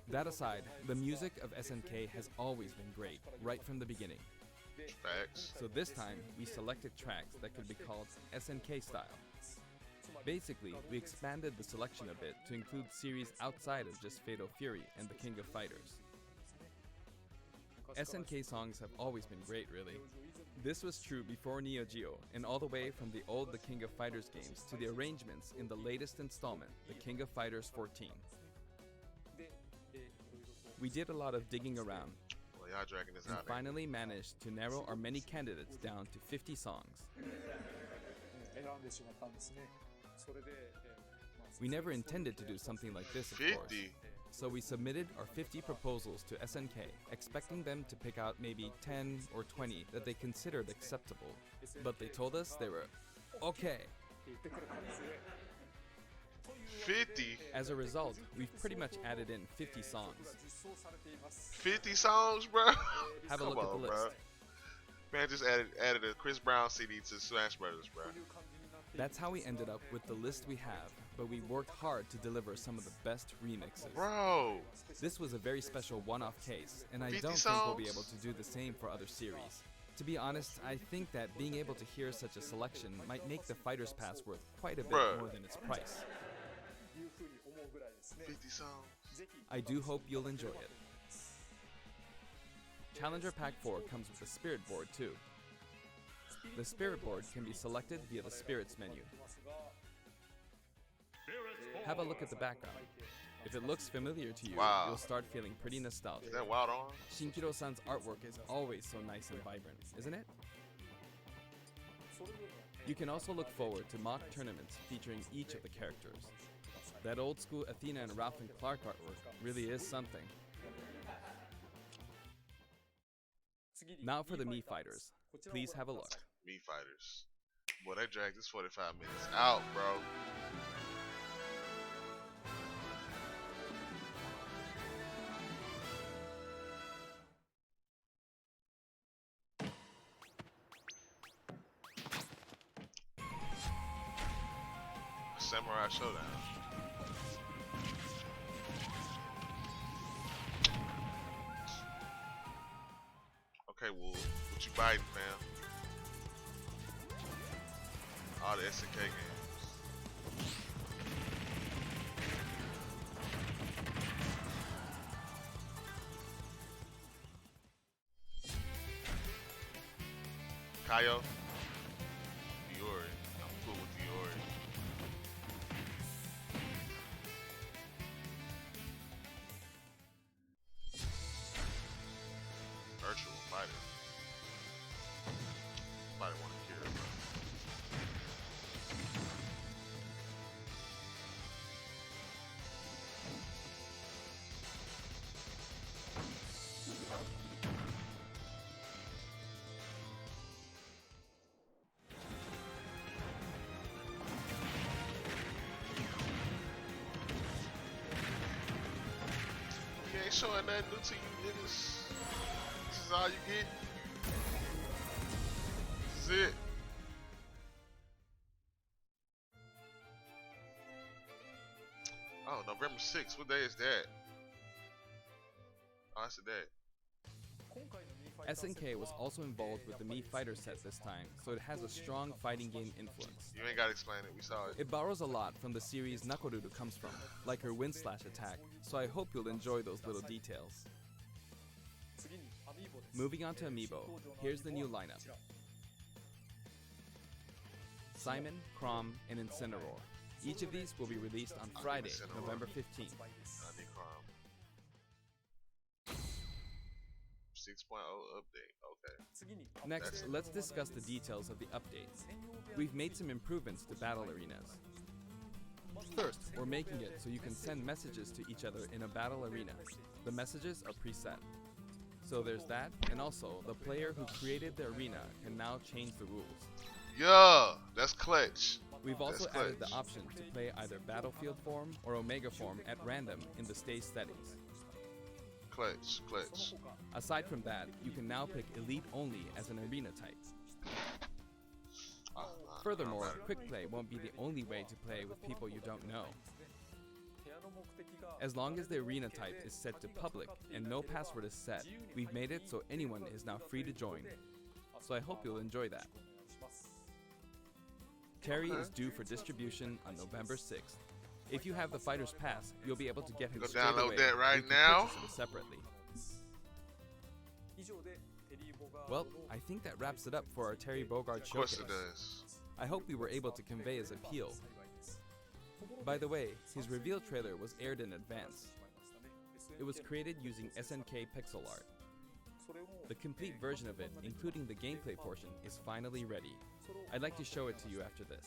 That aside, the music of SNK has always been great, right from the beginning. Facts. So this time, we selected tracks that could be called SNK style. Basically, we expanded the selection a bit to include series outside of just Fatal Fury and the King of Fighters. SNK songs have always been great, really. This was true before Neo Geo, and all the way from the old The King of Fighters games to the arrangements in the latest installment, The King of Fighters 14. We did a lot of digging around, Well, y'all dragging this and out. finally managed to narrow our many candidates down to 50 songs. We never intended to do something like this, of course. 50. So we submitted our 50 proposals to SNK, expecting them to pick out maybe 10 or 20 that they considered acceptable. But they told us they were okay. 50. As a result, we've pretty much added in 50 songs. 50 songs, bro. Have a Come look at on, the bro. list. Man just added a Chris Brown CD to Smash Brothers, bro. That's how we ended up with the list we have, but we worked hard to deliver some of the best remixes. Bro. This was a very special one-off case, and I 50 don't think we'll be songs? able to do the same for other series. To be honest, I think that being able to hear such a selection might make the Fighter's Pass worth quite a bit Bruh. more than its price. 50 songs. I do hope you'll enjoy it. Challenger Pack 4 comes with a Spirit Board too. The Spirit Board can be selected via the Spirits menu. Have a look at the background. If it looks familiar to you, Wow. you'll start feeling pretty nostalgic. Is that Wild Arms? Shinkiro-san's artwork is always so nice and vibrant, isn't it? You can also look forward to mock tournaments featuring each of the characters. That old school Athena and Ralph and Clark artwork really is something. Now for the Mii Fighters. Please have a look. Me Fighters. Boy, they dragged this 45 minutes out, bro. Samurai Showdown. Okay, Wolf, what you biting, fam? All the SNK games. Kaio, Diori. I'm cool with Diori. Virtual fighter. Somebody want to kill, bro. showing nothing new to you niggas. This is all you get. This is it. Oh, November 6th. What day is that? Oh, that's the day. SNK was also involved with the Mii Fighter set this time, so it has a strong fighting game influence. You ain't gotta explain it. We saw it. It borrows a lot from the series Nakoruru comes from, like her wind slash attack, so I hope you'll enjoy those little details. Moving on to Amiibo, here's the new lineup. Simon, Chrom, and Incineroar. Each of these will be released on Friday, November 15th. 6.0 update, okay. Next, let's discuss the details of the updates. We've made some improvements to battle arenas. First, we're making it so you can send messages to each other in a battle arena. The messages are preset. So there's that, and also, the player who created the arena can now change the rules. Yeah, that's clutch. We've also added the option to play either Battlefield form or Omega form at random in the stage settings. Clutch, clutch. Aside from that, you can now pick Elite only as an arena type. Furthermore, quick play won't be the only way to play with people you don't know. As long as the arena type is set to public and no password is set, we've made it so anyone is now free to join. So I hope you'll enjoy that. Terry is due for distribution on November 6th. If you have the Fighter's Pass, you'll be able to get him straight download away. that right You can now. purchase it separately. Well, I think that wraps it up for our Terry Bogard Of course showcase. it does. I hope we were able to convey his appeal. By the way, his reveal trailer was aired in advance. It was created using SNK pixel art. The complete version of it, including the gameplay portion, is finally ready. I'd like to show it to you after this.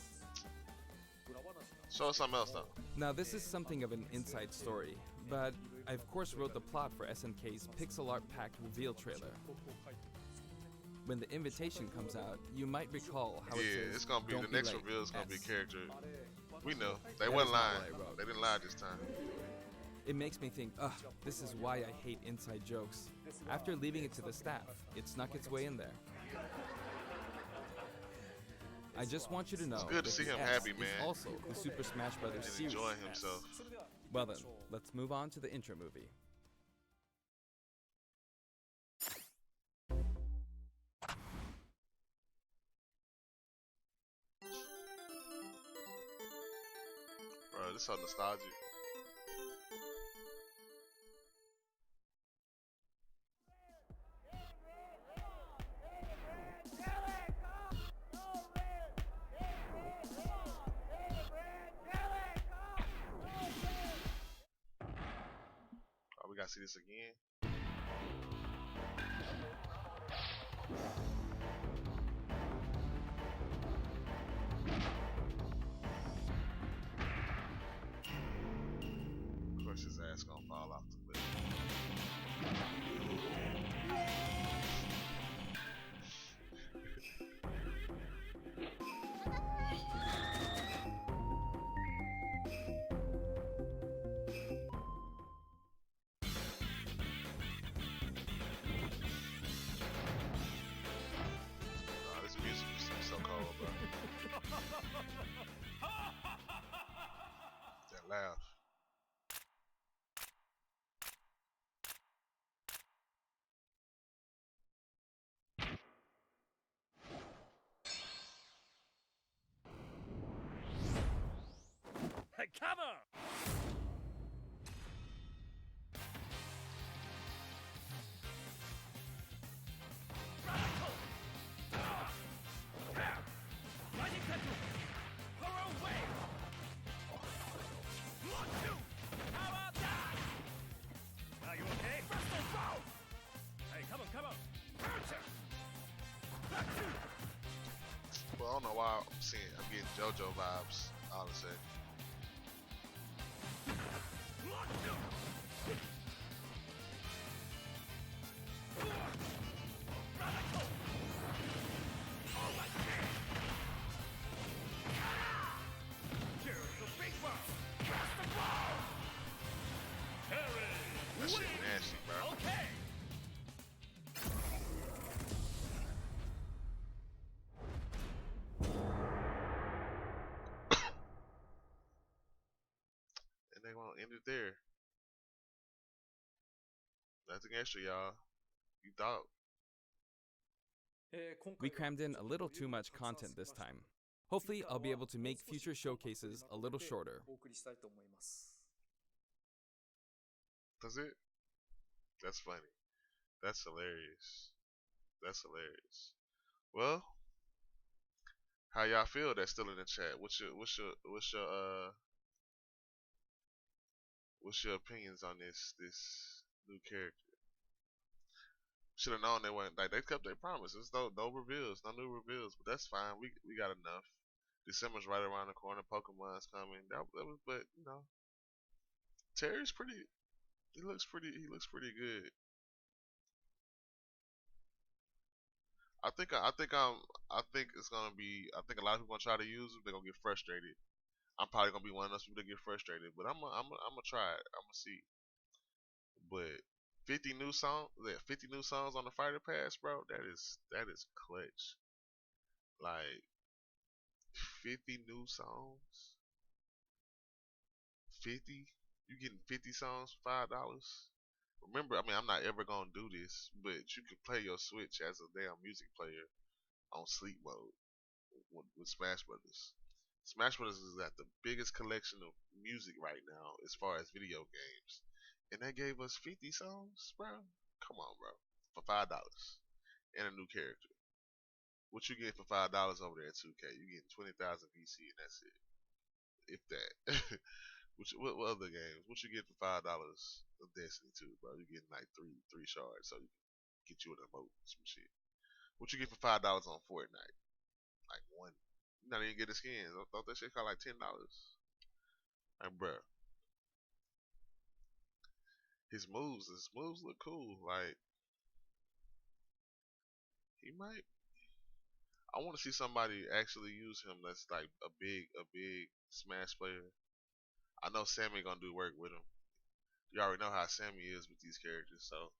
Show us something else though. Now this is something of an inside story, but I of course wrote the plot for SNK's pixel art packed reveal trailer. When the invitation comes out, you might recall how it says, it's gonna be "Don't the next late, reveal is gonna be S." character. We know. They That wasn't is not lying. what I wrote. They didn't lie this time. It makes me think, ugh, this is why I hate inside jokes. After leaving it to the staff, it snuck its way in there. I just want you to know good to that see the him S happy, is man. also the Super Smash Bros. And series enjoying S. himself. Well then, let's move on to the intro movie. Bro, this is so nostalgic. Oh, we gotta see this again. Of course, his ass gonna fall off the cliff. Oh, this music is so cold, bro. That laugh. Hey, come on! Are you okay? Hey, come on! Well, I don't know why I'm getting JoJo vibes, honestly. That shit nasty. End it there. Nothing extra, y'all. You thought. We crammed in a little too much content this time. Hopefully, I'll be able to make future showcases a little shorter. That's it? That's funny. That's hilarious. That's hilarious. Well, how y'all feel that's still in the chat? What's your opinions on this new character? Should have known they weren't like they kept their promises. No reveals, no new reveals, but that's fine. We got enough. December's right around the corner. Pokemon's coming. That was, but you know, Terry's pretty. He looks pretty. He looks pretty good. I think it's gonna be. I think a lot of people gonna try to use it. They're gonna get frustrated. I'm probably gonna be one of those people that get frustrated, but I'm gonna try it. I'm gonna see. But 50 new songs on the Fighter Pass, bro. That is clutch. Like 50 new songs. 50. You getting 50 songs for $5? Remember, I mean, I'm not ever gonna do this, but you can play your Switch as a damn music player on sleep mode with Smash Brothers. Smash Brothers is at the biggest collection of music right now as far as video games, and they gave us 50 songs, bro. Come on, bro, for $5 and a new character. What you get for $5 over there at 2K? You getting 20,000 VC and that's it, if that. What other games? What you get for $5 of Destiny 2, bro? You getting like three shards, so you can get you an emote, some shit. What you get for $5 on Fortnite? Like one. You not even get the skins. I thought that shit cost like $10. Like, bro, his moves look cool. Like he might. I want to see somebody actually use him. That's like a big Smash player. I know Sammy gonna do work with him. You already know how Sammy is with these characters, so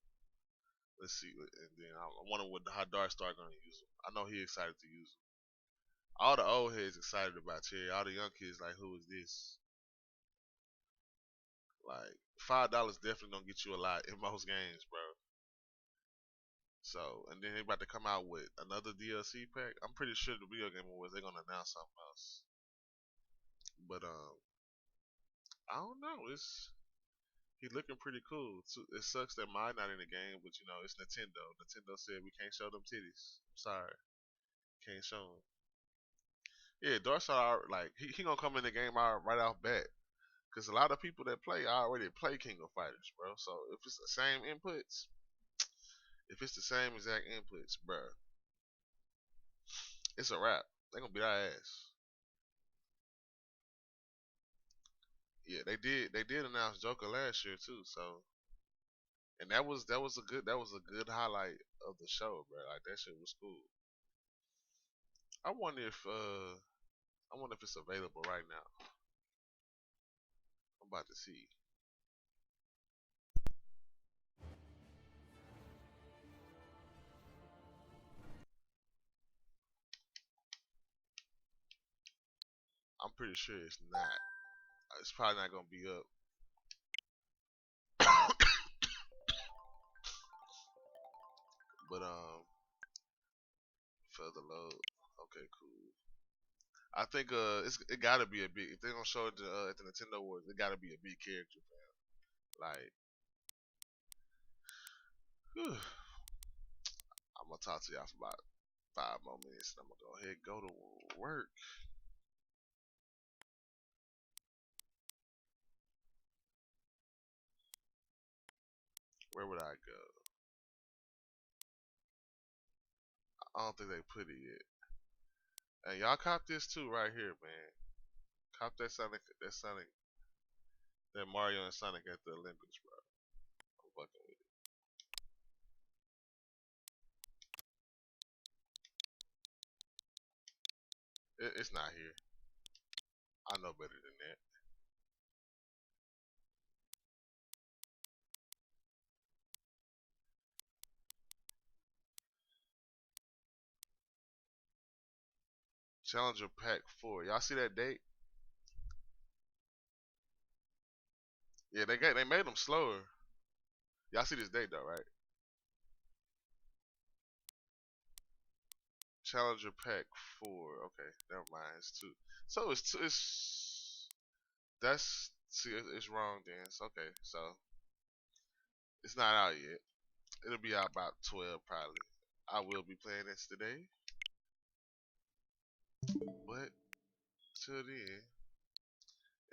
let's see. And then I wonder how Darkstar gonna use him. I know he excited to use him. All the old heads excited about Terry. All the young kids like, who is this? Like $5 definitely gonna get you a lot in most games, bro. So, and then they about to come out with another DLC pack. I'm pretty sure the video game awards they're gonna announce something else. But I don't know. He looking pretty cool. It sucks that mine not in the game, but you know it's Nintendo. Nintendo said we can't show them titties. I'm sorry, can't show them. Yeah, Darkstar like he gonna come in the game right off bat. Cause a lot of people that play already play King of Fighters, bro. So if it's the same inputs, if it's the same exact inputs, bro, it's a wrap. They gonna beat our ass. Yeah, they did announce Joker last year too. So, and that was a good highlight of the show, bro. Like that shit was cool. I wonder if it's available right now. I'm about to see. I'm pretty sure it's not. It's probably not gonna be up. But further load. Okay, cool. I think it gotta be a big. If they're gonna show it at the Nintendo Awards, it gotta be a big character, fam. Like, whew, I'm gonna talk to y'all for about 5 more minutes, and I'm gonna go ahead and go to work. Where would I go? I don't think they put it yet. And y'all cop this too, right here, man. Cop that Sonic, that Mario and Sonic at the Olympics, bro. I'm fucking with it's not here. I know better than that. Challenger Pack 4. Y'all see that date? Yeah, they made them slower. Y'all see this date though, right? Challenger Pack 4. Okay, never mind. It's two. So it's two. It's that's see, it's wrong then. It's okay. So it's not out yet. It'll be out about 12 probably. I will be playing this today, but till then,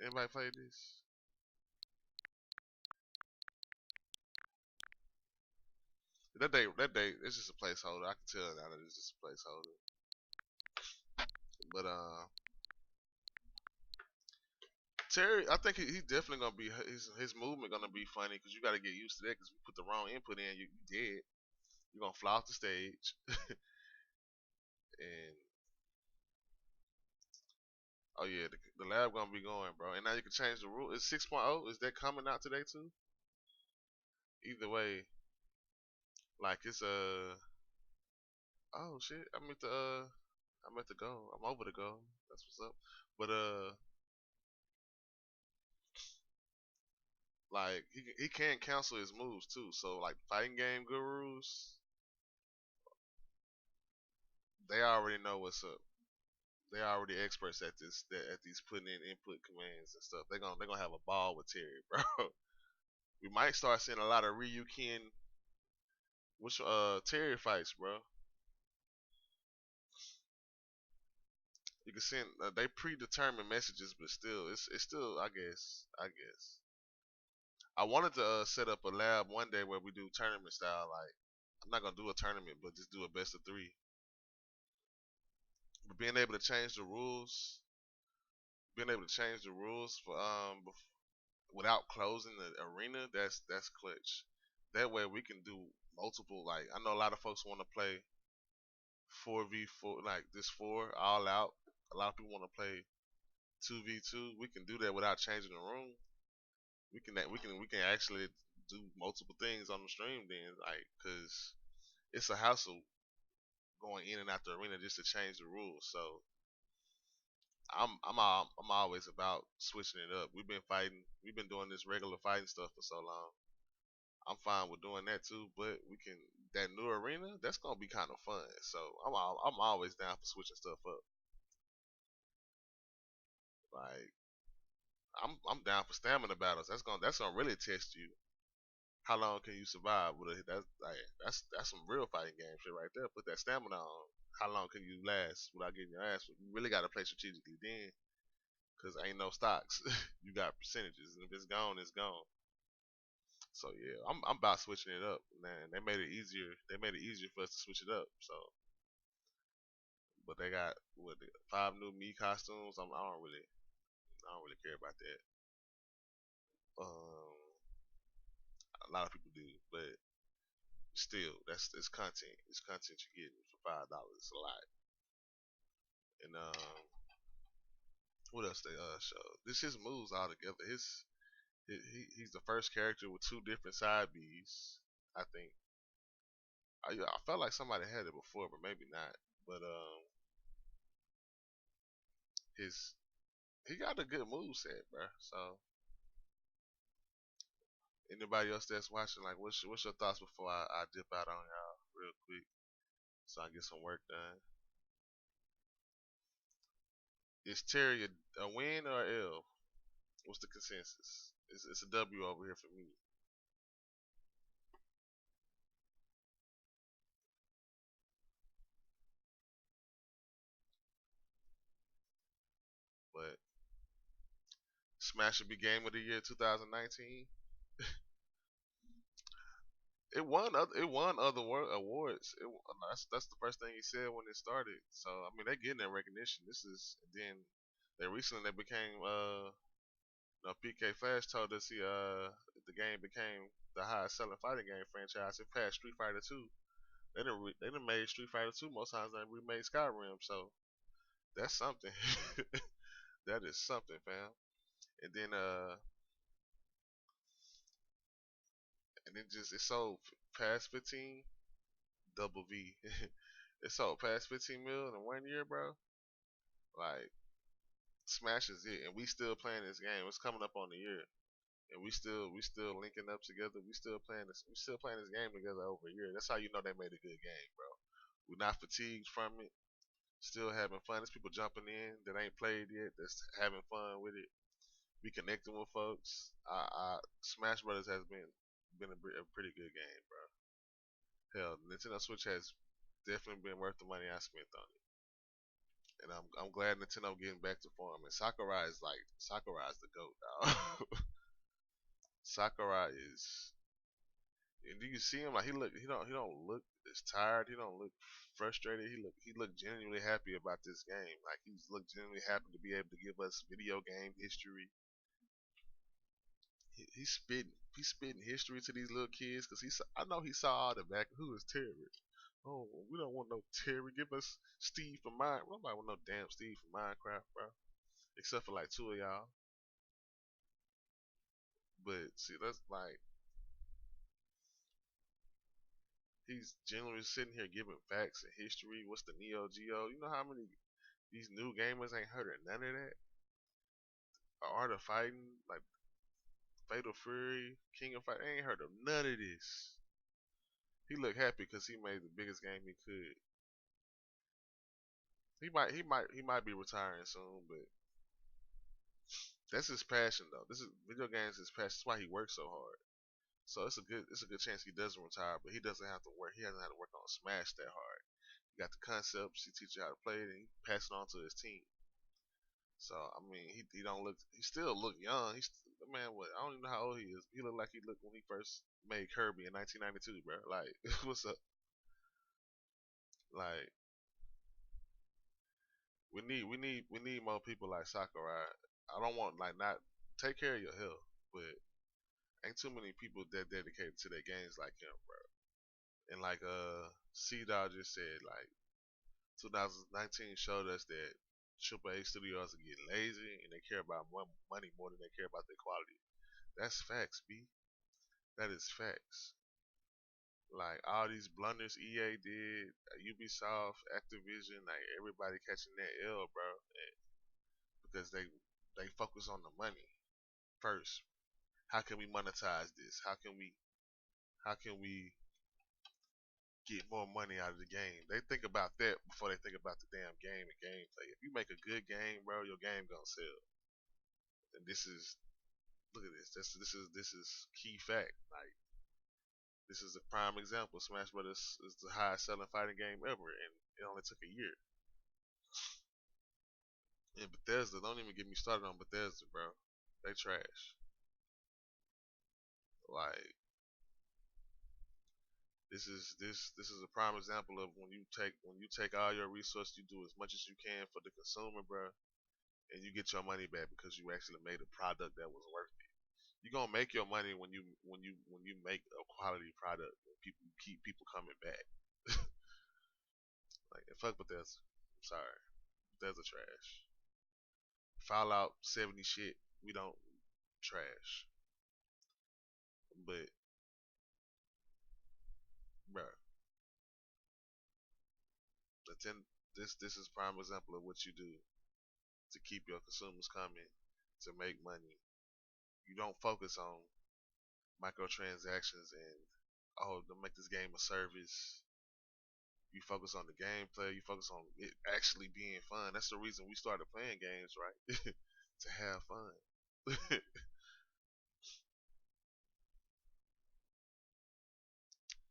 anybody play this? That day, it's just a placeholder. I can tell now that it's just a placeholder. But Terry, I think he definitely gonna be his movement gonna be funny because you got to get used to that because we put the wrong input in, you dead. You're gonna fly off the stage, and oh yeah, the lab gonna be going, bro. And now you can change the rule. Is 6.0? Is that coming out today too? Either way, like it's oh shit, I'm at the go. I'm over the go. That's what's up. But like he can cancel his moves too. So like fighting game gurus, they already know what's up. They already experts at this at these putting in input commands and stuff. They're gonna have a ball with Terry, bro. We might start seeing a lot of Ryukin, which Terry fights, bro. You can send they predetermined messages, but still, it's still I guess I wanted to set up a lab one day where we do tournament style. Like I'm not gonna do a tournament, but just do a best of three. But being able to change the rules for without closing the arena, that's clutch. That way we can do multiple. Like I know a lot of folks want to play 4v4, like this four all out. A lot of people want to play 2v2. We can do that without changing the room. We can actually do multiple things on the stream then, like, cause it's a hassle going in and out the arena just to change the rules. So I'm always about switching it up. We've been doing this regular fighting stuff for so long. I'm fine with doing that too, but we can that new arena that's gonna be kind of fun. So I'm always down for switching stuff up. Like I'm down for stamina battles. That's gonna really test you. How long can you survive with it? That's some real fighting game shit right there. Put that stamina on. How long can you last without getting your ass? You really got to play strategically then, cause ain't no stocks. You got percentages, and if it's gone, it's gone. So yeah, I'm about switching it up, man. They made it easier. They made it easier for us to switch it up. So, but they got what 5 new me costumes. I don't really care about that. A lot of people do, but still, that's it's content. It's content you're getting for $5. It's a lot. And what else they show? This his moves all together. He's the first character with 2 different side Bs. I think. I felt like somebody had it before, but maybe not. But his he got a good move set, bro. So anybody else that's watching, like, what's your thoughts before I dip out on y'all real quick, so I get some work done? Is Terry a win or a L? What's the consensus? It's a W over here for me. But Smash should be Game of the Year 2019. It won other awards. That's the first thing he said when it started. So I mean they're getting that recognition. This is then they recently they became PK Flash told us the game became the highest selling fighting game franchise. It passed Street Fighter 2. They done made Street Fighter 2 most times than remade Skyrim. So that's something. That is something, fam. And then just it sold past 15 double V. It sold past 15 mil in 1 year, bro. Like Smash is it, and we still playing this game. It's coming up on the year, and we still linking up together. We still playing this game together over a year. That's how you know they made a good game, bro. We're not fatigued from it. Still having fun. There's people jumping in that ain't played yet. That's having fun with it. Be connecting with folks. Smash Brothers has been a pretty good game, bro. Hell, Nintendo Switch has definitely been worth the money I spent on it, and I'm glad Nintendo getting back to form. And Sakurai's the goat, dog. Sakurai is. And do you see him like he don't look as tired. He don't look frustrated. He look genuinely happy about this game. Like he's look genuinely happy to be able to give us video game history. He's spitting history to these little kids because I know he saw all the back. Who is Terry? Oh, we don't want no Terry. Give us Steve from Minecraft. Nobody want no damn Steve from Minecraft, bro. Except for like two of y'all. But see, that's like he's genuinely sitting here giving facts and history. What's the Neo Geo? You know how many these new gamers ain't heard of none of that? Art of Fighting, like Fatal Fury, King of Fight, they ain't heard of none of this. He looked happy because he made the biggest game he could. He might be retiring soon, but that's his passion though. This is video games his passion. That's why he works so hard. So it's a good chance he doesn't retire, but he doesn't have to work. He hasn't had to work on Smash that hard. He got the concepts. He teaches you how to play it, and he pass it on to his team. So I mean, he don't look. He still look young. He's man. What I don't even know how old he is. He looked like he looked when he first made Kirby in 1992, bro. Like what's up? Like we need more people like Sakurai. I don't want like not take care of your health, but ain't too many people that dedicated to their games like him, bro. And like C Dog just said, like 2019 showed us that AAA studios are getting lazy and they care about money more than they care about their quality. That's facts, B. That is facts. Like all these blunders EA did, Ubisoft, Activision, like everybody catching that L, bro, because they focus on the money first. How can we monetize this? How can we get more money out of the game? They think about that before they think about the damn game and gameplay. If you make a good game, bro, your game gonna sell. And this is look at this. This is key fact. Like this is a prime example. Smash Brothers is the highest selling fighting game ever, and it only took a year. And Bethesda, don't even get me started on Bethesda, bro. They trash. Like this is a prime example of when you take all your resources, you do as much as you can for the consumer, bro, and you get your money back because you actually made a product that was worth it. You're gonna make your money when you make a quality product and people keep people coming back. Like and fuck Bethesda. I'm sorry. Bethesda trash. Fallout 70 shit, we don't trash. But bro, this is prime example of what you do to keep your consumers coming, to make money. You don't focus on microtransactions and to make this game a service. You focus on the gameplay. You focus on it actually being fun. That's the reason we started playing games, right? To have fun.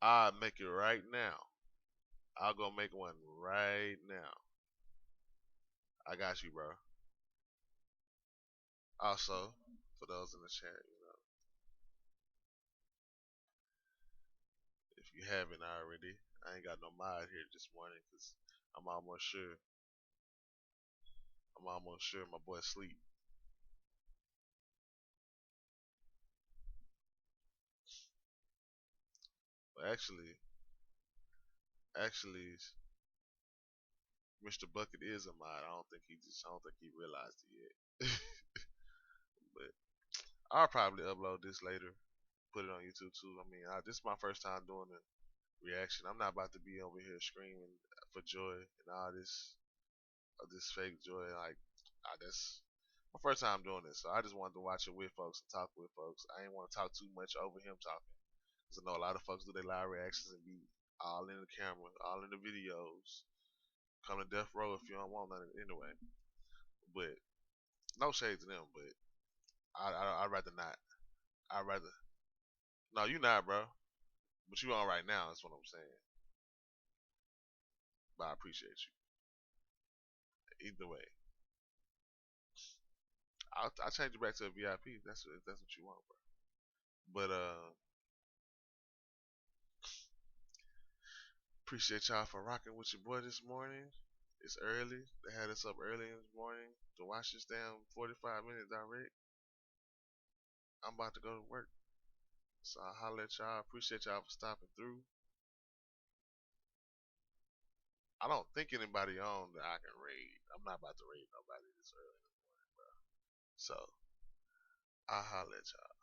I'll make it right now. I'll go make one right now. I got you, bro. Also, for those in the chat, if you haven't already, I ain't got no mod here this morning because I'm almost sure. I'm almost sure my boy sleep. But actually, Mr. Bucket is a mod. I don't think he realized it yet. But I'll probably upload this later, put it on YouTube too. I mean, this is my first time doing a reaction. I'm not about to be over here screaming for joy and all this fake joy. Like, that's My first time doing this, so I just wanted to watch it with folks and talk with folks. I didn't want to talk too much over him talking, because I know a lot of folks do their live reactions and be all in the camera, all in the videos. Come to death row if you don't want nothing anyway. But no shade to them, but I'd rather not. I'd rather. No, you not, bro. But you on right now. That's what I'm saying. But I appreciate you either way. I'll change you back to a VIP. If that's what you want, bro. But appreciate y'all for rocking with your boy this morning. It's early. They had us up early in the morning to watch this damn 45-minute direct. I'm about to go to work. So I'll holler at y'all. Appreciate y'all for stopping through. I don't think anybody on that I can raid. I'm not about to raid nobody this early in the morning, bro. So I'll holler at y'all.